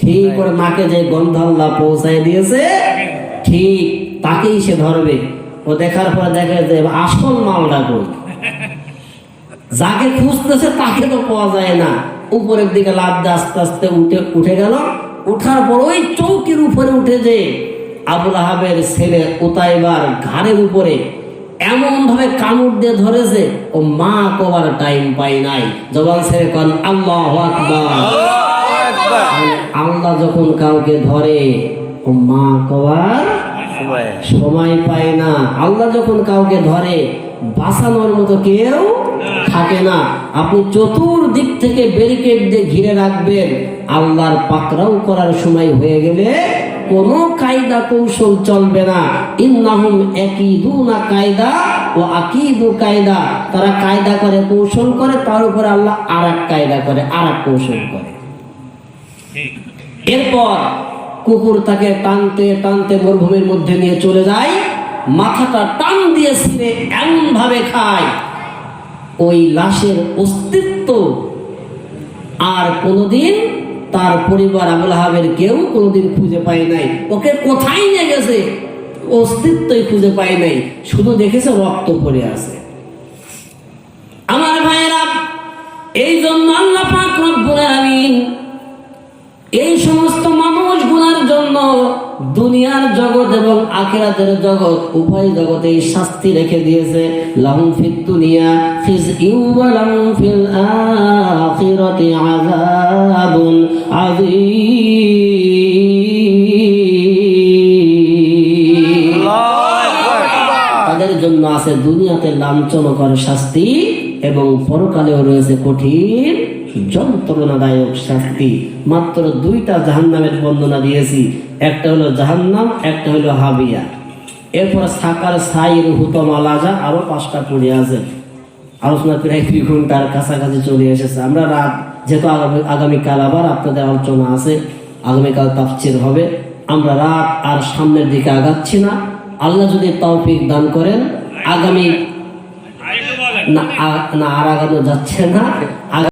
ঠিক করে নাকে যে গন্ধ আল্লাহ পৌঁছায় দিয়েছে, ঠিক তাকেই সে ধরবে। ও দেখার পর দেখে যে আসল মালটা কই, যাকে খুঁজতেছে তাকে তো পাওয়া যায় না। উপরের দিকে লাফ দিয়ে আস্তে আস্তে উঠে গেল। উঠার পর ওই চৌকির উপরে উঠে যে আবুল আহাবের ছেলে উতাইবার ঘাড়ের উপরে এমন ভাবে কামড় দিয়ে ধরেছে, ও মা কবার টাইম পাই নাই। জবান ছেড়ে কন আল্লাহু আকবার। আল্লাহ যখন কাউকে ধরে ও মা কবার সময় পায় না। আল্লাহ যখন কাউকে ধরে বাঁচানোর মতো কেউ থাকে না। আপনি চতুর্দিক থেকে ব্যারিকেড দিয়ে ঘিরে রাখবেন, আল্লাহর পাকড়াও করার সময় হয়ে গেলে কোনো কায়দা কৌশল চলবে না। ইন্নাহুম আকিদুনা কায়দা ও আকিদু কায়দা, তারা কায়দা করে কৌশল করে, তার উপরে আল্লাহ আরেক কায়দা করে আরেক কৌশল করে। এরপর কুকুর তাকে টানতে টানতে মরুভূমির মধ্যে নিয়ে চলে যায়, মাথাটা টান দিয়ে ছিঁড়ে এমন ভাবে খায় ওই লাশের অস্তিত্ব আর কোনোদিন তার পরিবার আবুল আহাবের কেউ কোনোদিন খুঁজে পায় নাই। ওকে কোথায় নিয়ে গেছে অস্তিত্বই খুঁজে পায় নাই, শুধু দেখেছে রক্ত পড়ে আছে। আমার ভাইয়েরা, এই জন্য আল্লাহ পাক রব্বুল আলামিন এই সমস্ত মানুষগুলোর জন্য দুনিয়ার জগৎ এবং আখিরাতের জগৎ উভয় জগতে শাস্তি রেখে দিয়েছে। লাহুম ফিদ দুনিয়া খিজইউ ওয়া লাহুম ফিল আখিরাতি আযাবুন আযীম। তাদের জন্য আছে দুনিয়াতে লাঞ্ছনকর শাস্তি এবং পরকালেও রয়েছে কঠিন যন্ত্রণাদায়ক শাস্তি। মাত্র দুইটা জাহান্নামের বর্ণনা দিয়েছি, একটা হলো জাহান্নাম, একটা হলো হাবিয়া। এরপর সাকার, সাইর, হুতমা, লাজা, আরো 5টা পড়ে আছে। আলোচনা প্রায় 2 ঘন্টার কাছাকাছি চলে এসেছে। আমরা রাত যেহেতু আগামীকাল আবার আপনাদের আলোচনা আছে, আগামীকাল তাফসীর হবে, আমরা রাত আর সামনের দিকে আগাচ্ছি না। আল্লাহ যদি তৌফিক দান করেন আগামী না আর আগানো যাচ্ছে না।